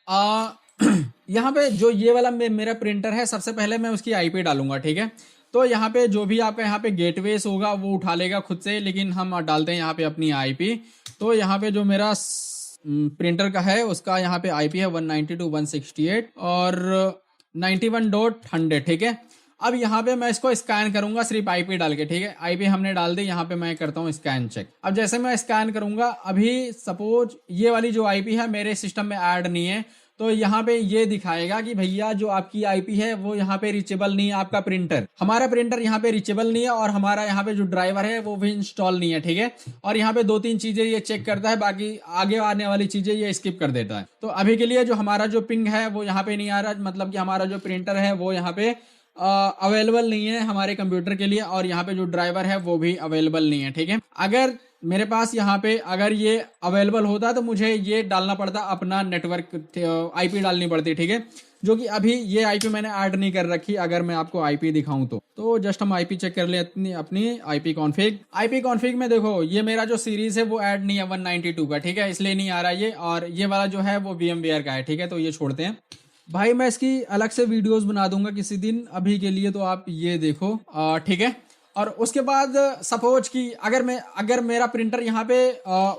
यहाँ पे जो ये वाला मेरा प्रिंटर है, सबसे पहले मैं उसकी आईपी डालूंगा, ठीक है। तो यहाँ पे जो भी आपका यहाँ पे गेटवेस होगा वो उठा लेगा खुद से, लेकिन हम डालते हैं यहाँ पे अपनी आईपी। तो यहाँ पे जो मेरा प्रिंटर का है उसका यहाँ पे आईपी है 192.168 और 91.100, ठीक है। अब यहाँ पे मैं इसको स्कैन करूंगा सिर्फ आईपी डाल के, ठीक है। आईपी हमने डाल दी, यहाँ पे मैं करता हूँ स्कैन चेक। अब जैसे मैं स्कैन करूंगा, अभी सपोज ये वाली जो आईपी है मेरे सिस्टम में ऐड नहीं है, तो यहाँ पे ये दिखाएगा कि भैया जो आपकी आईपी है वो यहाँ पे रीचेबल नहीं है, आपका प्रिंटर, हमारा प्रिंटर यहाँ पे रीचेबल नहीं है, और हमारा यहाँ पे जो ड्राइवर है वो भी इंस्टॉल नहीं है, ठीक है। और यहाँ पे 2-3 चीजें ये चेक करता है, बाकी आगे आने वाली चीजें ये स्किप कर देता है। तो अभी के लिए जो हमारा जो पिंग है वो यहाँ पे नहीं आ रहा, मतलब कि हमारा जो प्रिंटर है वो यहाँ पे अवेलेबल नहीं है हमारे कंप्यूटर के लिए, और यहाँ पे जो ड्राइवर है वो भी अवेलेबल नहीं है, ठीक है। अगर मेरे पास यहाँ पे अगर ये अवेलेबल होता तो मुझे ये डालना पड़ता, अपना नेटवर्क आईपी डालनी पड़ती, ठीक है, जो कि अभी ये आईपी मैंने ऐड नहीं कर रखी। अगर मैं आपको आईपी दिखाऊं तो जस्ट हम आईपी चेक कर ले अपनी आईपी कॉन्फ़िग में। देखो ये मेरा जो सीरीज है वो ऐड नहीं है 192 का, ठीक है, इसलिए नहीं आ रहा ये। और ये वाला जो है वो VMware का है, ठीक है, तो ये छोड़ते हैं भाई। मैं इसकी अलग से वीडियोस बना दूंगा किसी दिन, अभी के लिए तो आप ये देखो, ठीक है। और उसके बाद सपोज कि अगर मेरा प्रिंटर यहाँ पे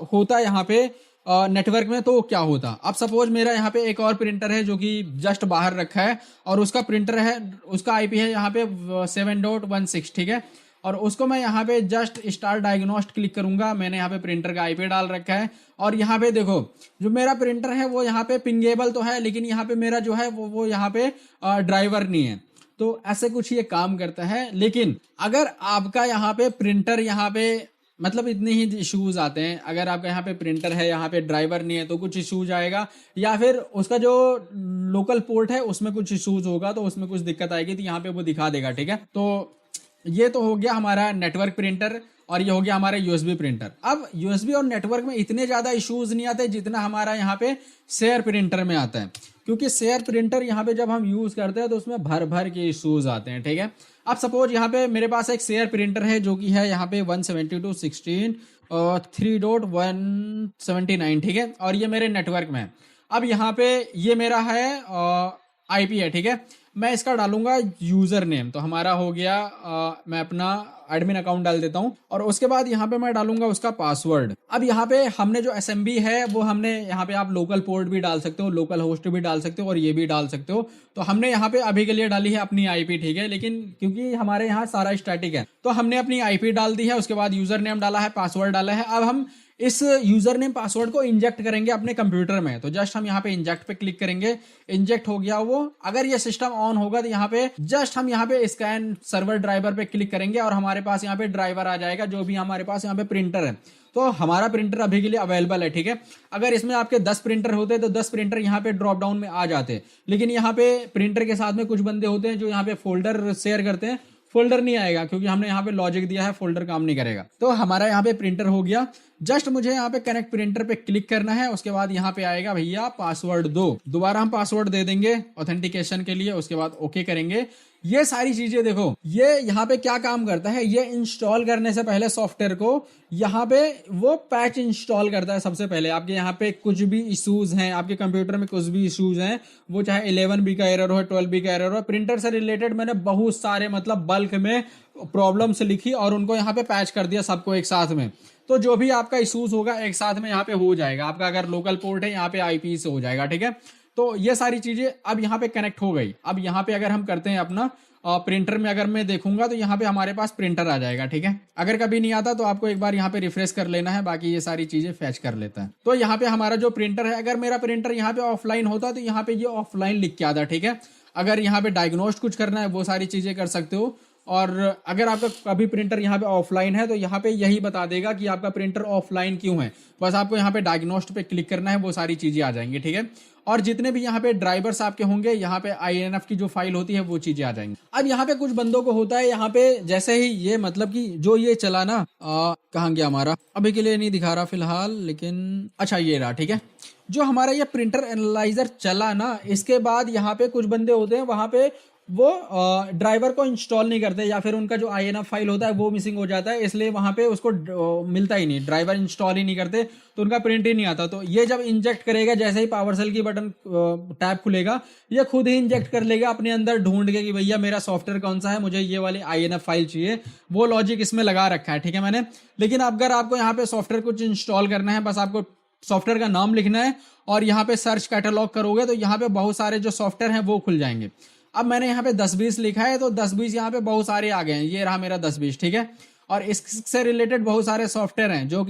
होता है यहाँ पे नेटवर्क में तो क्या होता। अब सपोज मेरा यहाँ पे एक और प्रिंटर है जो कि जस्ट बाहर रखा है और उसका प्रिंटर है, उसका आईपी है यहाँ पे 7.16, ठीक है। और उसको मैं यहाँ पे जस्ट स्टार्ट डायग्नोस्ट क्लिक करूंगा, मैंने यहाँ पे प्रिंटर का आईपी डाल रखा है और यहाँ पे देखो जो मेरा प्रिंटर है वो यहाँ पे पिंगेबल तो है, लेकिन यहाँ पे मेरा जो है वो यहाँ पे ड्राइवर नहीं है। तो ऐसे कुछ ये काम करता है। लेकिन अगर आपका यहाँ पे प्रिंटर यहाँ पे मतलब इतने ही इश्यूज आते हैं, अगर आपका यहाँ पे प्रिंटर है यहाँ पे ड्राइवर नहीं है तो कुछ इश्यूज आएगा, या फिर उसका जो लोकल पोर्ट है उसमें कुछ इश्यूज होगा तो उसमें कुछ दिक्कत आएगी, तो यहाँ पे वो दिखा देगा, ठीक है। तो ये तो हो गया हमारा नेटवर्क प्रिंटर और ये हो गया हमारा यूएसबी प्रिंटर। अब यूएसबी और नेटवर्क में इतने ज्यादा इश्यूज नहीं आते जितना हमारा यहाँ पे शेयर प्रिंटर में आता है, क्योंकि शेयर प्रिंटर यहाँ पे जब हम यूज करते हैं तो उसमें भर भर के इश्यूज आते हैं, ठीक है। अब सपोज यहाँ पे मेरे पास एक शेयर प्रिंटर है जो कि है यहाँ पे 172.16 3.179, ठीक है, और ये मेरे नेटवर्क में है। अब यहाँ पे ये मेरा है आईपी है, ठीक है। मैं इसका डालूंगा यूजर नेम, तो हमारा हो गया मैं अपना एडमिन अकाउंट डाल देता हूं और उसके बाद यहाँ पे मैं डालूंगा उसका पासवर्ड। अब यहाँ पे हमने जो एसएमबी है वो हमने यहाँ पे आप लोकल पोर्ट भी डाल सकते हो, लोकल होस्ट भी डाल सकते हो और ये भी डाल सकते हो। तो हमने यहाँ पे अभी के लिए डाली है अपनी आईपी, ठीक है, लेकिन क्योंकि हमारे यहाँ सारा स्टैटिक है तो हमने अपनी आईपी डाल दी है, उसके बाद यूजर नेम डाला है, पासवर्ड डाला है। अब हम इस यूजर नेम पासवर्ड को इंजेक्ट करेंगे अपने कंप्यूटर में, तो जस्ट हम यहाँ पे इंजेक्ट पे क्लिक करेंगे, इंजेक्ट हो गया वो। अगर ये सिस्टम ऑन होगा तो यहाँ पे जस्ट हम यहाँ पे स्कैन सर्वर ड्राइवर पे क्लिक करेंगे और हमारे पास यहाँ पे ड्राइवर आ जाएगा जो भी हमारे पास यहाँ पे प्रिंटर है। तो हमारा प्रिंटर अभी के लिए अवेलेबल है, ठीक है। अगर इसमें आपके 10 प्रिंटर होते तो 10 प्रिंटर यहाँ पे ड्रॉप डाउन में आ जाते, लेकिन यहाँ पे प्रिंटर के साथ में कुछ बंदे होते हैं जो यहाँ पे फोल्डर शेयर करते हैं, फोल्डर नहीं आएगा क्योंकि हमने यहाँ पे लॉजिक दिया है, फोल्डर काम नहीं करेगा। तो हमारा यहाँ पे प्रिंटर हो गया, जस्ट मुझे यहाँ पे कनेक्ट प्रिंटर पे क्लिक करना है, उसके बाद यहाँ पे आएगा भैया पासवर्ड दो, दोबारा हम पासवर्ड दे देंगे ऑथेंटिकेशन के लिए, उसके बाद ओके करेंगे। ये सारी चीजें देखो ये यहाँ पे क्या काम करता है, ये इंस्टॉल करने से पहले सॉफ्टवेयर को यहाँ पे वो पैच इंस्टॉल करता है। सबसे पहले आपके यहाँ पे कुछ भी इश्यूज हैं, आपके कंप्यूटर में कुछ भी इश्यूज हैं, वो चाहे 11B का एरर हो, 12B का एरर हो, प्रिंटर से रिलेटेड मैंने बहुत सारे मतलब बल्क में प्रॉब्लम्स लिखी और उनको यहाँ पे पैच कर दिया सबको एक साथ में। तो जो भी आपका इश्यूज होगा एक साथ में यहाँ पे हो जाएगा, आपका अगर लोकल पोर्ट है यहाँ पे आईपी से हो जाएगा, ठीक है। तो ये सारी चीजें अब यहाँ पे कनेक्ट हो गई। अब यहाँ पे अगर हम करते हैं अपना प्रिंटर में अगर मैं देखूंगा तो यहाँ पे हमारे पास प्रिंटर आ जाएगा, ठीक है। अगर कभी नहीं आता तो आपको एक बार यहाँ पे रिफ्रेश कर लेना है, बाकी ये सारी चीजें फैच कर लेता है। तो यहाँ पे हमारा जो प्रिंटर है, अगर मेरा प्रिंटर यहाँ पे ऑफलाइन होता तो यहाँ पे ये ऑफलाइन लिख के आता, ठीक है। अगर यहाँ पे डायग्नोस्ट कुछ करना है वो सारी चीजें कर सकते हो। और अगर आपका कभी प्रिंटर यहाँ पे ऑफलाइन है तो यहाँ पे यही बता देगा कि आपका प्रिंटर ऑफलाइन क्यों है, बस आपको यहाँ पे डायग्नोस्ट पे क्लिक करना है, वो सारी चीजें आ जाएंगी, ठीक है। और जितने भी यहाँ पे ड्राइवर्स आपके होंगे यहाँ पे INF की जो फाइल होती है वो चीजें आ जाएंगी। अब यहाँ पे कुछ बंदों को होता है यहाँ पे जैसे ही ये मतलब कि जो ये चला ना कहाँ गया हमारा, अभी के लिए नहीं दिखा रहा फिलहाल, लेकिन अच्छा ये रहा, ठीक है। जो हमारा ये प्रिंटर एनालाइजर चला ना, इसके बाद यहाँ पे कुछ बंदे होते हैं वहां पे वो ड्राइवर को इंस्टॉल नहीं करते, या फिर उनका जो INF फाइल होता है वो मिसिंग हो जाता है, इसलिए वहां पे उसको मिलता ही नहीं, ड्राइवर इंस्टॉल ही नहीं करते तो उनका प्रिंट ही नहीं आता। तो ये जब इंजेक्ट करेगा, जैसे ही पावर सेल की बटन टैब खुलेगा, ये खुद ही इंजेक्ट कर लेगा अपने अंदर ढूंढ के कि भैया मेरा सॉफ्टवेयर कौन सा है, मुझे ये वाली INF फाइल चाहिए, वो लॉजिक इसमें लगा रखा है, ठीक है मैंने। लेकिन अगर आपको यहाँ पे सॉफ्टवेयर कुछ इंस्टॉल करना है, बस आपको सॉफ्टवेयर का नाम लिखना है और यहाँ पे सर्च कैटलॉग करोगे तो यहाँ पे बहुत सारे जो सॉफ्टवेयर हैं वो खुल जाएंगे। अब मैंने यहाँ पे 10-20 लिखा है तो 10-20 यहाँ पे बहुत सारे आ गए हैं, ये रहा मेरा 10-20, ठीक है। और इससे रिलेटेड बहुत सारे सॉफ्टवेयर हैं जो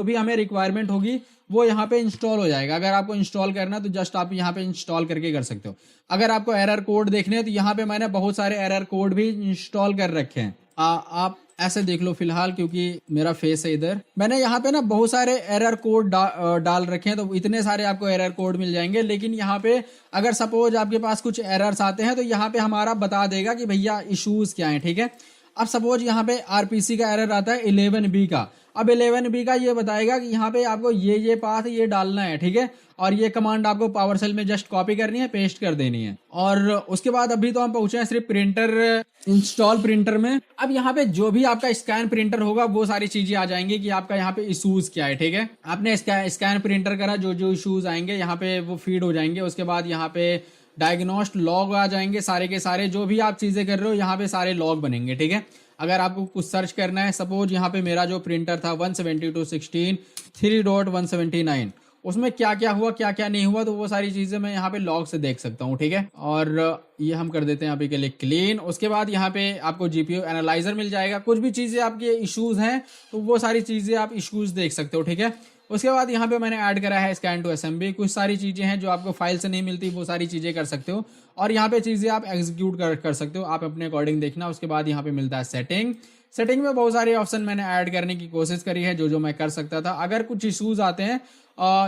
भी हमें रिक्वायरमेंट होगी वो यहाँ पे इंस्टॉल हो जाएगा। अगर आपको इंस्टॉल करना है तो जस्ट आप यहाँ पे इंस्टॉल करके कर सकते हो। अगर आपको एरर कोड देखने हैं तो यहाँ पे मैंने बहुत सारे एरर कोड भी इंस्टॉल कर रखे हैं, आप ऐसे देख लो फिलहाल, क्योंकि मेरा फेस है इधर, मैंने यहाँ पे ना बहुत सारे एरर कोड डाल रखे हैं, तो इतने सारे आपको एरर कोड मिल जाएंगे। लेकिन यहाँ पे अगर सपोज आपके पास कुछ एरर्स आते हैं तो यहाँ पे हमारा बता देगा कि भैया इश्यूज क्या है, ठीक है। अब सपोज यहाँ पे RPC का एरर आता है 11B का, अब 11B का ये बताएगा कि यहाँ पे आपको ये पाथ ये डालना है, ठीक है। और ये कमांड आपको पावर सेल में जस्ट कॉपी करनी है, पेस्ट कर देनी है। और उसके बाद अभी तो हम पहुंचे हैं सिर्फ प्रिंटर इंस्टॉल प्रिंटर में। अब यहाँ पे जो भी आपका स्कैन प्रिंटर होगा वो सारी चीजें आ जाएंगी कि आपका यहाँ पे इश्यूज क्या है, ठीक है। आपने स्कैन प्रिंटर करा, जो इश्यूज आएंगे यहाँ पे वो फीड हो जाएंगे। उसके बाद यहाँ पे डायग्नोस्ट लॉग आ जाएंगे, सारे के सारे जो भी आप चीजें कर रहे हो यहाँ पे सारे लॉग बनेंगे, ठीक है। अगर आपको कुछ सर्च करना है, सपोज यहाँ पे मेरा जो प्रिंटर था 172.16 3.179, उसमें क्या क्या हुआ क्या क्या नहीं हुआ, तो वो सारी चीज़ें मैं यहाँ पे लॉग से देख सकता हूँ, ठीक है। और ये हम कर देते हैं अभी के लिए क्लीन। उसके बाद यहाँ पे आपको जीपीयू एनालाइजर मिल जाएगा। कुछ भी चीज़ें आपके इश्यूज हैं तो वो सारी चीज़ें आप इश्यूज देख सकते हो, ठीक है। उसके बाद यहाँ पे मैंने ऐड करा है स्कैन टू एसएमबी। कुछ सारी चीज़ें हैं जो आपको फाइल से नहीं मिलती, वो सारी चीज़ें कर सकते हो। और यहाँ पे चीज़ें आप एग्जीक्यूट कर सकते हो, आप अपने अकॉर्डिंग देखना। उसके बाद यहाँ पे मिलता है सेटिंग। सेटिंग में बहुत सारे ऑप्शन मैंने ऐड करने की कोशिश करी है, जो जो मैं कर सकता था। अगर कुछ इश्यूज आते हैं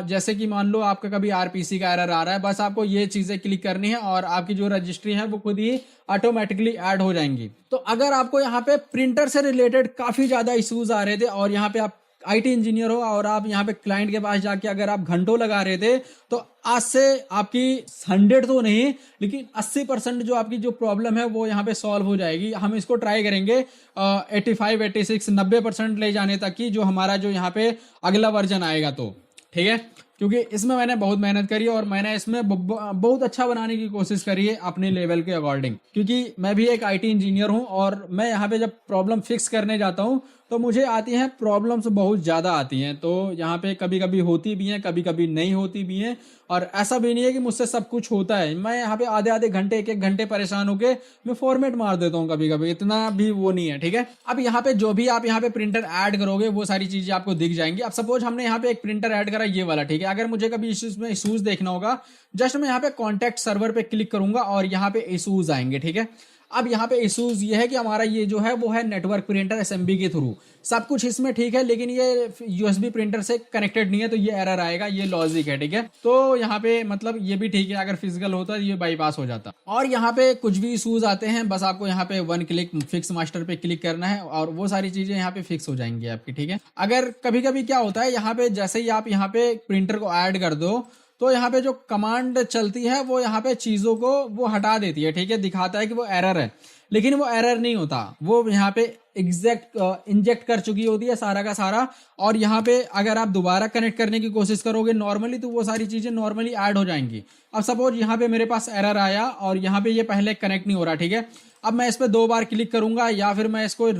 जैसे कि मान लो आपका कभी आरपीसी का एरर आ रहा है, बस आपको ये चीज़ें क्लिक करनी है और आपकी जो रजिस्ट्री है वो खुद ही ऑटोमेटिकली ऐड हो जाएंगी। तो अगर आपको यहाँ पे प्रिंटर से रिलेटेड काफ़ी ज़्यादा इश्यूज आ रहे थे और यहाँ पे आप आईटी इंजीनियर हो और आप यहाँ पे क्लाइंट के पास जाके अगर आप घंटों लगा रहे थे, तो आज से आपकी 100 तो नहीं लेकिन 80% जो आपकी जो प्रॉब्लम है वो यहाँ पे सॉल्व हो जाएगी। हम इसको ट्राई करेंगे 85, 86, 90% ले जाने तक की, जो हमारा जो यहाँ पे अगला वर्जन आएगा, तो ठीक है। क्योंकि इसमें मैंने बहुत मेहनत करी है और मैंने इसमें बहुत अच्छा बनाने की कोशिश करी है अपने लेवल के अकॉर्डिंग। क्योंकि मैं भी एक आईटी इंजीनियर हूं और मैं यहाँ पे जब प्रॉब्लम फिक्स करने जाता हूं तो मुझे आती हैं प्रॉब्लम्स, बहुत ज़्यादा आती हैं। तो यहाँ पे कभी कभी होती भी हैं, कभी कभी नहीं होती भी हैं। और ऐसा भी नहीं है कि मुझसे सब कुछ होता है। मैं यहाँ पे आधे आधे घंटे, एक एक घंटे परेशान होके मैं फॉर्मेट मार देता हूँ कभी कभी, इतना भी वो नहीं है, ठीक है। अब यहाँ पे जो भी आप यहाँ पे प्रिंटर ऐड करोगे वो सारी चीजें आपको दिख जाएंगी। अब सपोज हमने यहाँ पे एक प्रिंटर ऐड करा, ये वाला, ठीक है। अगर मुझे कभी इशूज देखना होगा, जस्ट मैं यहाँ पे कॉन्टेक्ट सर्वर पे क्लिक करूंगा और यहाँ पे इशूज आएंगे, ठीक है। अब यहाँ पे इशूज ये है कि हमारा ये जो है वो है नेटवर्क प्रिंटर एसएमबी के थ्रू, सब कुछ इसमें ठीक है, लेकिन ये यूएसबी प्रिंटर से कनेक्टेड नहीं है, तो ये एरर आएगा, ये लॉजिक है, ठीक है। तो यहाँ पे मतलब ये भी ठीक है, अगर फिजिकल होता ये बाईपास हो जाता। और यहाँ पे कुछ भी इशूज आते हैं, बस आपको यहाँ पे 1 क्लिक फिक्स मास्टर पे क्लिक करना है और वो सारी चीजें यहाँ पे फिक्स हो जाएंगी आपकी, ठीक है। अगर कभी कभी क्या होता है, यहाँ पे जैसे ही आप यहाँ पे प्रिंटर को ऐड कर दो तो यहाँ पे जो कमांड चलती है वो यहाँ पे चीजों को वो हटा देती है, ठीक है। दिखाता है कि वो एरर है, लेकिन वो एरर नहीं होता, वो यहाँ पे एग्जैक्ट इंजेक्ट कर चुकी होती है सारा का सारा। और यहाँ पे अगर आप दोबारा कनेक्ट करने की कोशिश करोगे नॉर्मली, तो वो सारी चीजें नॉर्मली ऐड हो जाएंगी। अब सपोज यहाँ पे मेरे पास एरर आया और यहाँ पे ये पहले कनेक्ट नहीं हो रहा, ठीक है। अब मैं इस पर 2 बार क्लिक करूंगा या फिर मैं इसको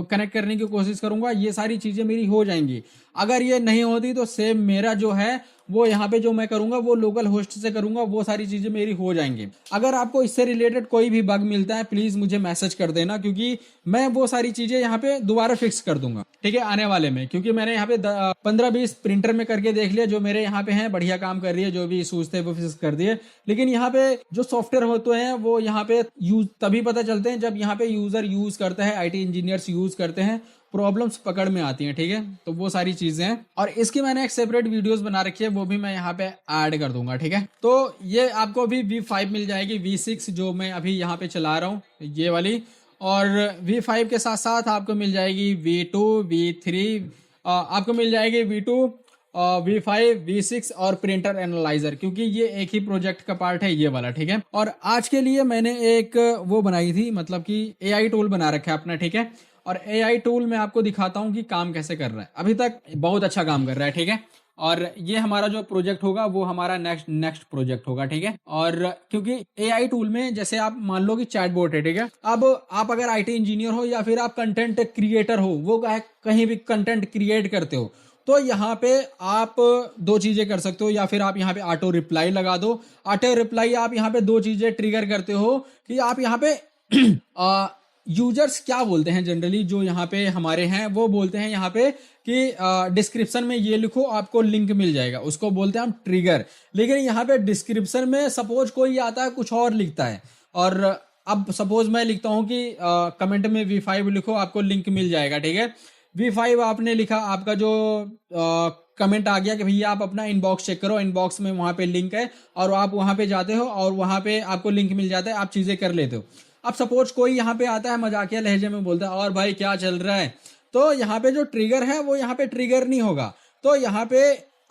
कनेक्ट करने की कोशिश करूंगा, ये सारी चीजें मेरी हो जाएंगी। अगर ये नहीं होती तो सेम मेरा जो है वो यहाँ पे जो मैं करूंगा वो लोकल होस्ट से करूंगा, वो सारी चीजें मेरी हो जाएंगी। अगर आपको इससे रिलेटेड कोई भी बग मिलता है प्लीज मुझे मैसेज कर देना, क्योंकि मैं वो सारी चीजें यहाँ पे दोबारा फिक्स कर दूंगा, ठीक है, आने वाले में। क्योंकि मैंने यहाँ पे 15-20 प्रिंटर में करके देख लिया, जो मेरे यहाँ पे हैं बढ़िया काम कर रही है, जो भी इशूज थे वो फिक्स कर दिए। लेकिन यहाँ पे जो सॉफ्टवेयर होते हैं वो यहाँ पे यूज तभी पता चलते हैं जब यहाँ पे यूजर यूज करता है, आईटी इंजीनियर्स यूज करते हैं, प्रॉब्लम्स पकड़ में आती हैं, ठीक है। तो वो सारी चीजें हैं और इसकी मैंने एक सेपरेट वीडियोस बना रखी है, वो भी मैं यहाँ पे ऐड कर दूंगा, ठीक है। तो ये आपको अभी V5 मिल जाएगी, V6 जो मैं अभी यहाँ पे चला रहा हूँ ये वाली, और V5 के साथ साथ आपको मिल जाएगी V2, V3, आपको मिल जाएगी V2, V5, V6 और प्रिंटर एनालाइजर, क्योंकि ये एक ही प्रोजेक्ट का पार्ट है ये वाला, ठीक है। और आज के लिए मैंने एक वो बनाई थी, मतलब कि AI टूल बना रखा है अपना, ठीक है। और AI टूल मैं आपको दिखाता हूँ कि काम कैसे कर रहा है। अभी तक बहुत अच्छा काम कर रहा है, ठीक है। और ये हमारा जो प्रोजेक्ट होगा वो हमारा नेक्स्ट प्रोजेक्ट होगा, ठीक है। और क्योंकि AI टूल में जैसे आप मान लो कि चैटबॉट है, ठीक है। अब आप अगर IT इंजीनियर हो या फिर आप कंटेंट क्रिएटर हो, वो कहीं भी कंटेंट क्रिएट करते हो, तो यहाँ पे आप 2 चीजें कर सकते हो। या फिर आप यहाँ पे ऑटो रिप्लाई लगा दो। ऑटो रिप्लाई आप यहाँ पे 2 चीजें ट्रिगर करते हो कि आप यहाँ पे यूजर्स क्या बोलते हैं जनरली, जो यहाँ पे हमारे हैं वो बोलते हैं यहाँ पे कि डिस्क्रिप्शन में ये लिखो आपको लिंक मिल जाएगा, उसको बोलते हैं हम ट्रिगर। लेकिन यहाँ पे डिस्क्रिप्शन में सपोज कोई आता है कुछ और लिखता है, और अब सपोज मैं लिखता हूँ कि कमेंट में V5 लिखो आपको लिंक मिल जाएगा, ठीक है। V5 आपने लिखा, आपका जो कमेंट आ गया कि भैया आप अपना इनबॉक्स चेक करो, इनबॉक्स में वहां पे लिंक है, और आप वहां पे जाते हो और वहां पे आपको लिंक मिल जाता है, आप चीजें कर लेते हो। अब सपोज कोई यहाँ पे आता है मजाकिया लहजे में बोलता है और भाई क्या चल रहा है, तो यहाँ पे जो ट्रिगर है वो यहाँ पे ट्रिगर नहीं होगा। तो यहाँ पे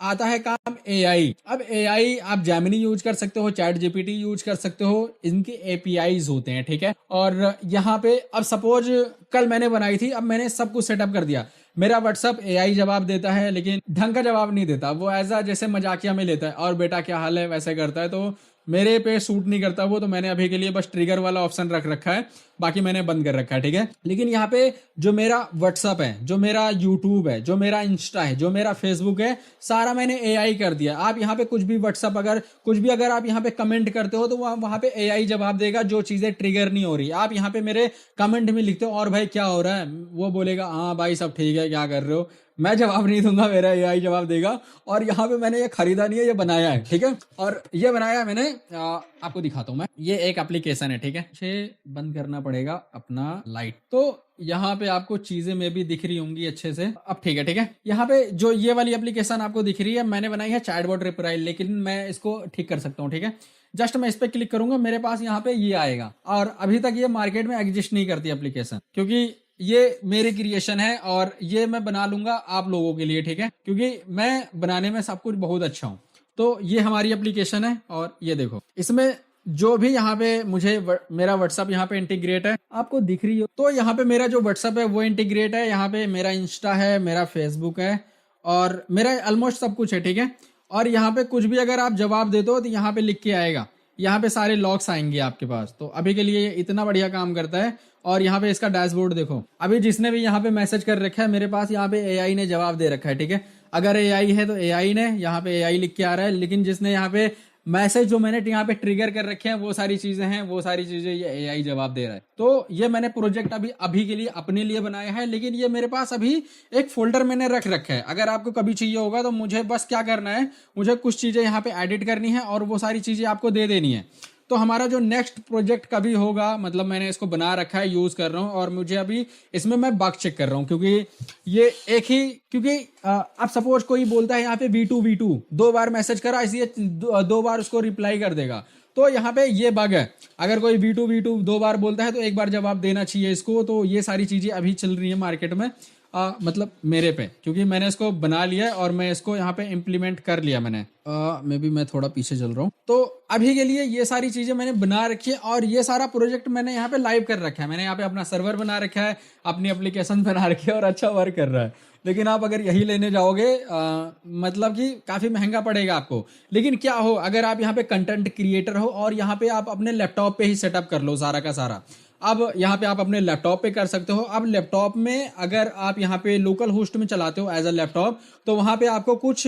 आता है काम AI। अब AI आप जेमिनी यूज कर सकते हो, चैट जीपीटी यूज कर सकते हो, इनके APIs होते हैं, ठीक है। और यहाँ पे अब सपोज कल मैंने बनाई थी, अब मैंने सब कुछ सेटअप कर दिया, मेरा व्हाट्सअप AI जवाब देता है लेकिन ढंग का जवाब नहीं देता, वो एज जैसे मजाकिया में लेता है, और बेटा क्या हाल है वैसे करता है। तो मेरे पे सूट नहीं करता वो, तो मैंने अभी के लिए बस ट्रिगर वाला ऑप्शन रख रखा है, बाकी मैंने बंद कर रखा है, ठीक है। लेकिन यहाँ पे जो मेरा व्हाट्सअप है, जो मेरा यूट्यूब है, जो मेरा इंस्टा है, जो मेरा फेसबुक है, सारा मैंने एआई कर दिया। आप यहाँ पे कुछ भी व्हाट्सअप अगर कुछ भी अगर आप यहाँ पे कमेंट करते हो तो वहां पे एआई जवाब देगा, जो चीजें ट्रिगर नहीं हो रही। आप यहाँ पे मेरे कमेंट में लिखते हो और भाई क्या हो रहा है, वो बोलेगा हाँ भाई सब ठीक है, क्या कर रहे हो, मैं जवाब नहीं दूंगा, मेरा एआई जवाब देगा। और यहाँ पे मैंने ये खरीदा नहीं है, ये बनाया है, ठीक है। और ये बनाया मैंने, आपको दिखाता हूँ मैं। ये एक एप्लीकेशन है, ठीक है। मुझे बंद करना पड़ेगा अपना लाइट, तो यहाँ पे आपको चीजें में भी दिख रही होंगी अच्छे से। अब ठीक है, ठीक है। यहाँ पे जो ये वाली एप्लीकेशन आपको दिख रही है, मैंने बनाई है चैटबॉट रिप्लाई, लेकिन मैं इसको ठीक कर सकता हूँ, ठीक है। जस्ट मैं इस पे क्लिक करूंगा, मेरे पास यहाँ पे ये आएगा। और अभी तक ये मार्केट में एग्जिस्ट नहीं करती एप्लीकेशन, क्योंकि ये मेरी क्रिएशन है और ये मैं बना लूंगा आप लोगों के लिए, ठीक है, क्योंकि मैं बनाने में सब कुछ बहुत अच्छा हूँ। तो ये हमारी एप्लीकेशन है और ये देखो, इसमें जो भी यहाँ पे मुझे मेरा व्हाट्सअप यहाँ पे इंटीग्रेट है, आपको दिख रही हो, तो यहाँ पे मेरा जो व्हाट्सअप है वो इंटीग्रेट है। यहाँ पे मेरा इंस्टा है, मेरा फेसबुक है और मेरा ऑलमोस्ट सब कुछ है, ठीक है। और यहाँ पे कुछ भी अगर आप जवाब देते हो तो यहाँ पे लिख के आएगा, यहाँ पे सारे लॉग्स आएंगे आपके पास। तो अभी के लिए ये इतना बढ़िया काम करता है। और यहाँ पे इसका डैशबोर्ड देखो, अभी जिसने भी यहाँ पे मैसेज कर रखा है मेरे पास, यहाँ पे एआई ने जवाब दे रखा है, ठीक है। अगर एआई है तो एआई ने, यहाँ पे एआई लिख के आ रहा है, लेकिन जिसने यहाँ पे मैसेज जो मैंने यहाँ पे ट्रिगर कर रखे हैं वो सारी चीजें हैं, वो सारी चीजें ये एआई जवाब दे रहा है। तो ये मैंने प्रोजेक्ट अभी के लिए अपने लिए बनाया है, लेकिन ये मेरे पास अभी एक फोल्डर मैंने रख रखा है। अगर आपको कभी चाहिए होगा तो मुझे बस क्या करना है, मुझे कुछ चीजें यहाँ पे एडिट करनी है और वो सारी चीजें आपको दे देनी है। तो हमारा जो नेक्स्ट प्रोजेक्ट कभी होगा, मतलब मैंने इसको बना रखा है, यूज कर रहा हूँ, और मुझे अभी इसमें मैं बग चेक कर रहा हूँ, क्योंकि ये एक ही, क्योंकि अब सपोज कोई बोलता है यहाँ पे V2 दो बार मैसेज करा, इसलिए दो बार उसको रिप्लाई कर देगा। तो यहाँ पे ये बग है, अगर कोई V2 दो बार बोलता है तो एक बार जवाब देना चाहिए इसको। तो ये सारी चीजें अभी चल रही है मार्केट में, मतलब मेरे पे, क्योंकि मैंने इसको बना लिया है और मैं इसको यहाँ पे इम्प्लीमेंट कर लिया मैंने। मे बी मैं थोड़ा पीछे चल रहा हूँ। तो अभी के लिए ये सारी चीजें मैंने बना रखी है और ये सारा प्रोजेक्ट मैंने यहाँ पे लाइव कर रखा है। मैंने यहाँ पे अपना सर्वर बना रखा है, अपनी एप्लीकेशन बना रखी है और अच्छा वर्क कर रहा है। लेकिन आप अगर यही लेने जाओगे, मतलब कि काफी महंगा पड़ेगा आपको। लेकिन क्या हो, अगर आप यहाँ पे कंटेंट क्रिएटर हो और यहाँ पे आप अपने लैपटॉप पे ही सेटअप कर लो सारा का सारा। अब यहाँ पे आप अपने लैपटॉप पे कर सकते हो। अब लैपटॉप में अगर आप यहाँ पे लोकल होस्ट में चलाते हो एज अ लैपटॉप, तो वहाँ पे आपको कुछ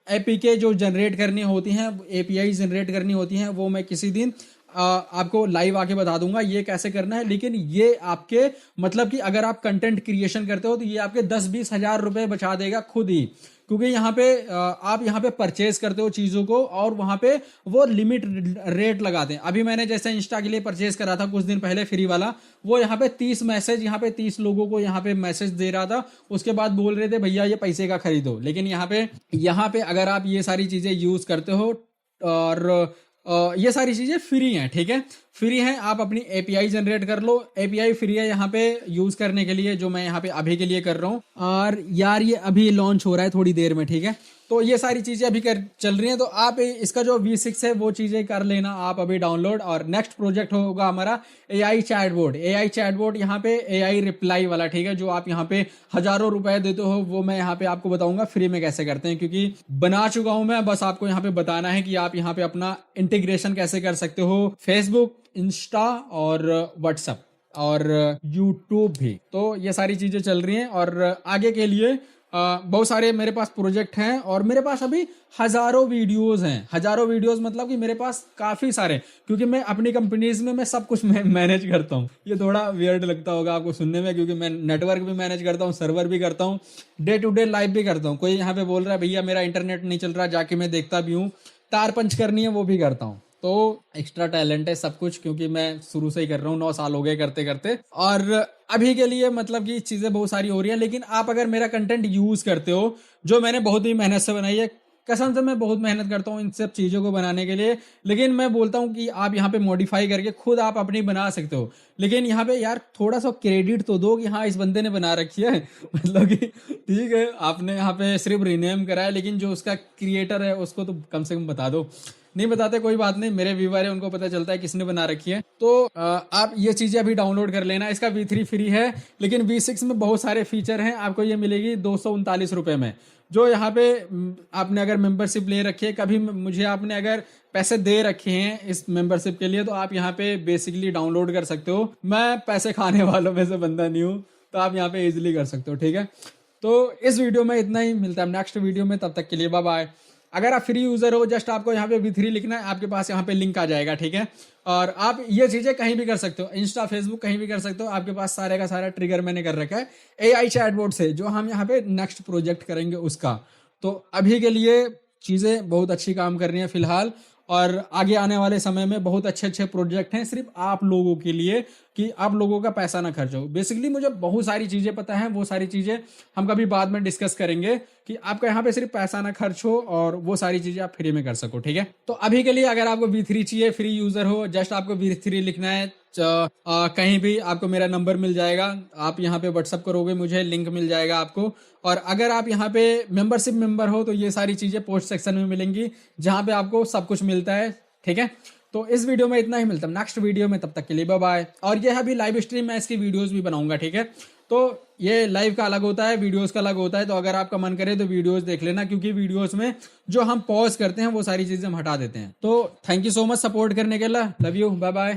एपीके जो जनरेट करनी होती हैं, एपीआई जनरेट करनी होती हैं, वो मैं किसी दिन आपको लाइव आके बता दूंगा ये कैसे करना है। लेकिन ये आपके, मतलब कि अगर आप कंटेंट क्रिएशन करते हो तो ये आपके 10-20 हजार रुपए बचा देगा खुद ही, क्योंकि यहाँ पे आप यहाँ पे परचेज करते हो चीजों को और वहां पे वो लिमिट रेट लगाते हैं। अभी मैंने जैसे इंस्टा के लिए परचेज करा था कुछ दिन पहले फ्री वाला, वो यहाँ पे 30 मैसेज, यहाँ पे 30 लोगों को यहाँ पे मैसेज दे रहा था। उसके बाद बोल रहे थे भैया ये पैसे का खरीदो। लेकिन यहाँ पे अगर आप ये सारी चीजें यूज करते हो और ये सारी चीजें फ्री हैं, ठीक है, फ्री है। आप अपनी एपीआई जनरेट कर लो, एपीआई फ्री है यहाँ पे यूज करने के लिए, जो मैं यहाँ पे अभी के लिए कर रहा हूँ। और यार ये अभी लॉन्च हो रहा है थोड़ी देर में, ठीक है। तो ये सारी चीजें अभी चल रही हैं। तो आप इसका जो V6 है वो चीजें कर लेना आप अभी डाउनलोड। और नेक्स्ट प्रोजेक्ट होगा हमारा एआई चैटबोर्ड, यहाँ पे एआई रिप्लाई वाला, ठीक है, जो आप यहाँ पे हजारों रुपए देते हो, वो मैं यहाँ पे आपको बताऊंगा फ्री में कैसे करते हैं, क्योंकि बना चुका हूं मैं। बस आपको यहाँ पे बताना है कि आप यहाँ पे अपना इंटीग्रेशन कैसे कर सकते हो, फेसबुक, इंस्टा और व्हाट्सएप और यूट्यूब भी। तो ये सारी चीजें चल रही हैं और आगे के लिए बहुत सारे मेरे पास प्रोजेक्ट हैं और मेरे पास अभी हजारों वीडियोस हैं। हजारों वीडियोस मतलब कि मेरे पास काफी सारे, क्योंकि मैं अपनी कंपनीज में मैं सब कुछ मैनेज करता हूँ। ये थोड़ा वियर्ड लगता होगा आपको सुनने में, क्योंकि मैं नेटवर्क भी मैनेज करता हूँ, सर्वर भी करता हूँ, डे टू डे लाइव भी करता हूँ। कोई यहाँ पे बोल रहा है भैया मेरा इंटरनेट नहीं चल रहा, जाके मैं देखता भी हूँ, तार पंच करनी है वो भी करता हूँ। तो एक्स्ट्रा टैलेंट है सब कुछ, क्योंकि मैं शुरू से ही कर रहा हूँ, 9 साल हो गए करते करते। और अभी के लिए मतलब कि चीजें बहुत सारी हो रही हैं। लेकिन आप अगर मेरा कंटेंट यूज करते हो, जो मैंने बहुत ही मेहनत से बनाई है, कसम से मैं बहुत मेहनत करता हूँ इन सब चीजों को बनाने के लिए, लेकिन मैं बोलता हूँ कि आप यहाँ पे मॉडिफाई करके खुद आप अपनी बना सकते हो। लेकिन यहाँ पे यार थोड़ा सा क्रेडिट तो दो कि हाँ इस बंदे ने बना रखी है मतलब कि ठीक है आपने यहाँ पे सिर्फ रिनेम करा है, लेकिन जो उसका क्रिएटर है उसको तो कम से कम बता दो। नहीं बताते कोई बात नहीं, मेरे व्यूवर है उनको पता चलता है किसने बना रखी है। तो आप ये चीजें अभी डाउनलोड कर लेना। इसका V3 फ्री है, लेकिन V6 में बहुत सारे फीचर हैं। आपको ये मिलेगी 239 रुपए में। जो यहाँ पे आपने अगर मेंबरशिप ले रखी है, कभी मुझे आपने अगर पैसे दे रखे हैं इस मेंबरशिप के लिए, तो आप यहाँ पे बेसिकली डाउनलोड कर सकते हो। मैं पैसे खाने वालों में से बंदा नहीं हूँ, तो आप यहाँ पे इजिली कर सकते हो, ठीक है। तो इस वीडियो में इतना ही, मिलता है नेक्स्ट वीडियो में, तब तक के लिए बाय बाय। अगर आप फ्री यूजर हो, जस्ट आपको यहाँ पे V3 लिखना है, आपके पास यहाँ पे लिंक आ जाएगा, ठीक है। और आप ये चीजें कहीं भी कर सकते हो, इंस्टा फेसबुक कहीं भी कर सकते हो, आपके पास सारे का सारा ट्रिगर मैंने कर रखा है AI चैटबॉट से, जो हम यहाँ पे नेक्स्ट प्रोजेक्ट करेंगे उसका। तो अभी के लिए चीजें बहुत अच्छी काम कर रही हैं फिलहाल, और आगे आने वाले समय में बहुत अच्छे अच्छे प्रोजेक्ट हैं सिर्फ आप लोगों के लिए, कि आप लोगों का पैसा ना खर्च हो। बेसिकली मुझे बहुत सारी चीजें पता है, वो सारी चीजें हम कभी बाद में डिस्कस करेंगे, कि आपका यहाँ पे सिर्फ पैसा ना खर्च हो और वो सारी चीजें आप फ्री में कर सको, ठीक है। तो अभी के लिए अगर आपको V3 चाहिए, फ्री यूजर हो, जस्ट आपको V3 लिखना है। कहीं भी आपको मेरा नंबर मिल जाएगा, आप यहाँ पे व्हाट्सअप करोगे मुझे, लिंक मिल जाएगा आपको। और अगर आप यहाँ पे मेंबरशिप मेंबर हो, तो ये सारी चीजें पोस्ट सेक्शन में मिलेंगी, जहाँ पे आपको सब कुछ मिलता है, ठीक है। तो इस वीडियो में इतना ही, मिलता है नेक्स्ट वीडियो में, तब तक के लिए बाय बाय। और ये अभी लाइव स्ट्रीम, मैं इसकी वीडियोस भी बनाऊंगा, ठीक है। तो ये लाइव का अलग होता है, वीडियोस का अलग होता है, तो अगर आपका मन करे तो वीडियोस देख लेना, क्योंकि वीडियोस में जो हम पॉज करते हैं वो सारी चीजें हम हटा देते हैं। तो thank you so much support करने के लिए, लव यू, बाय बाय।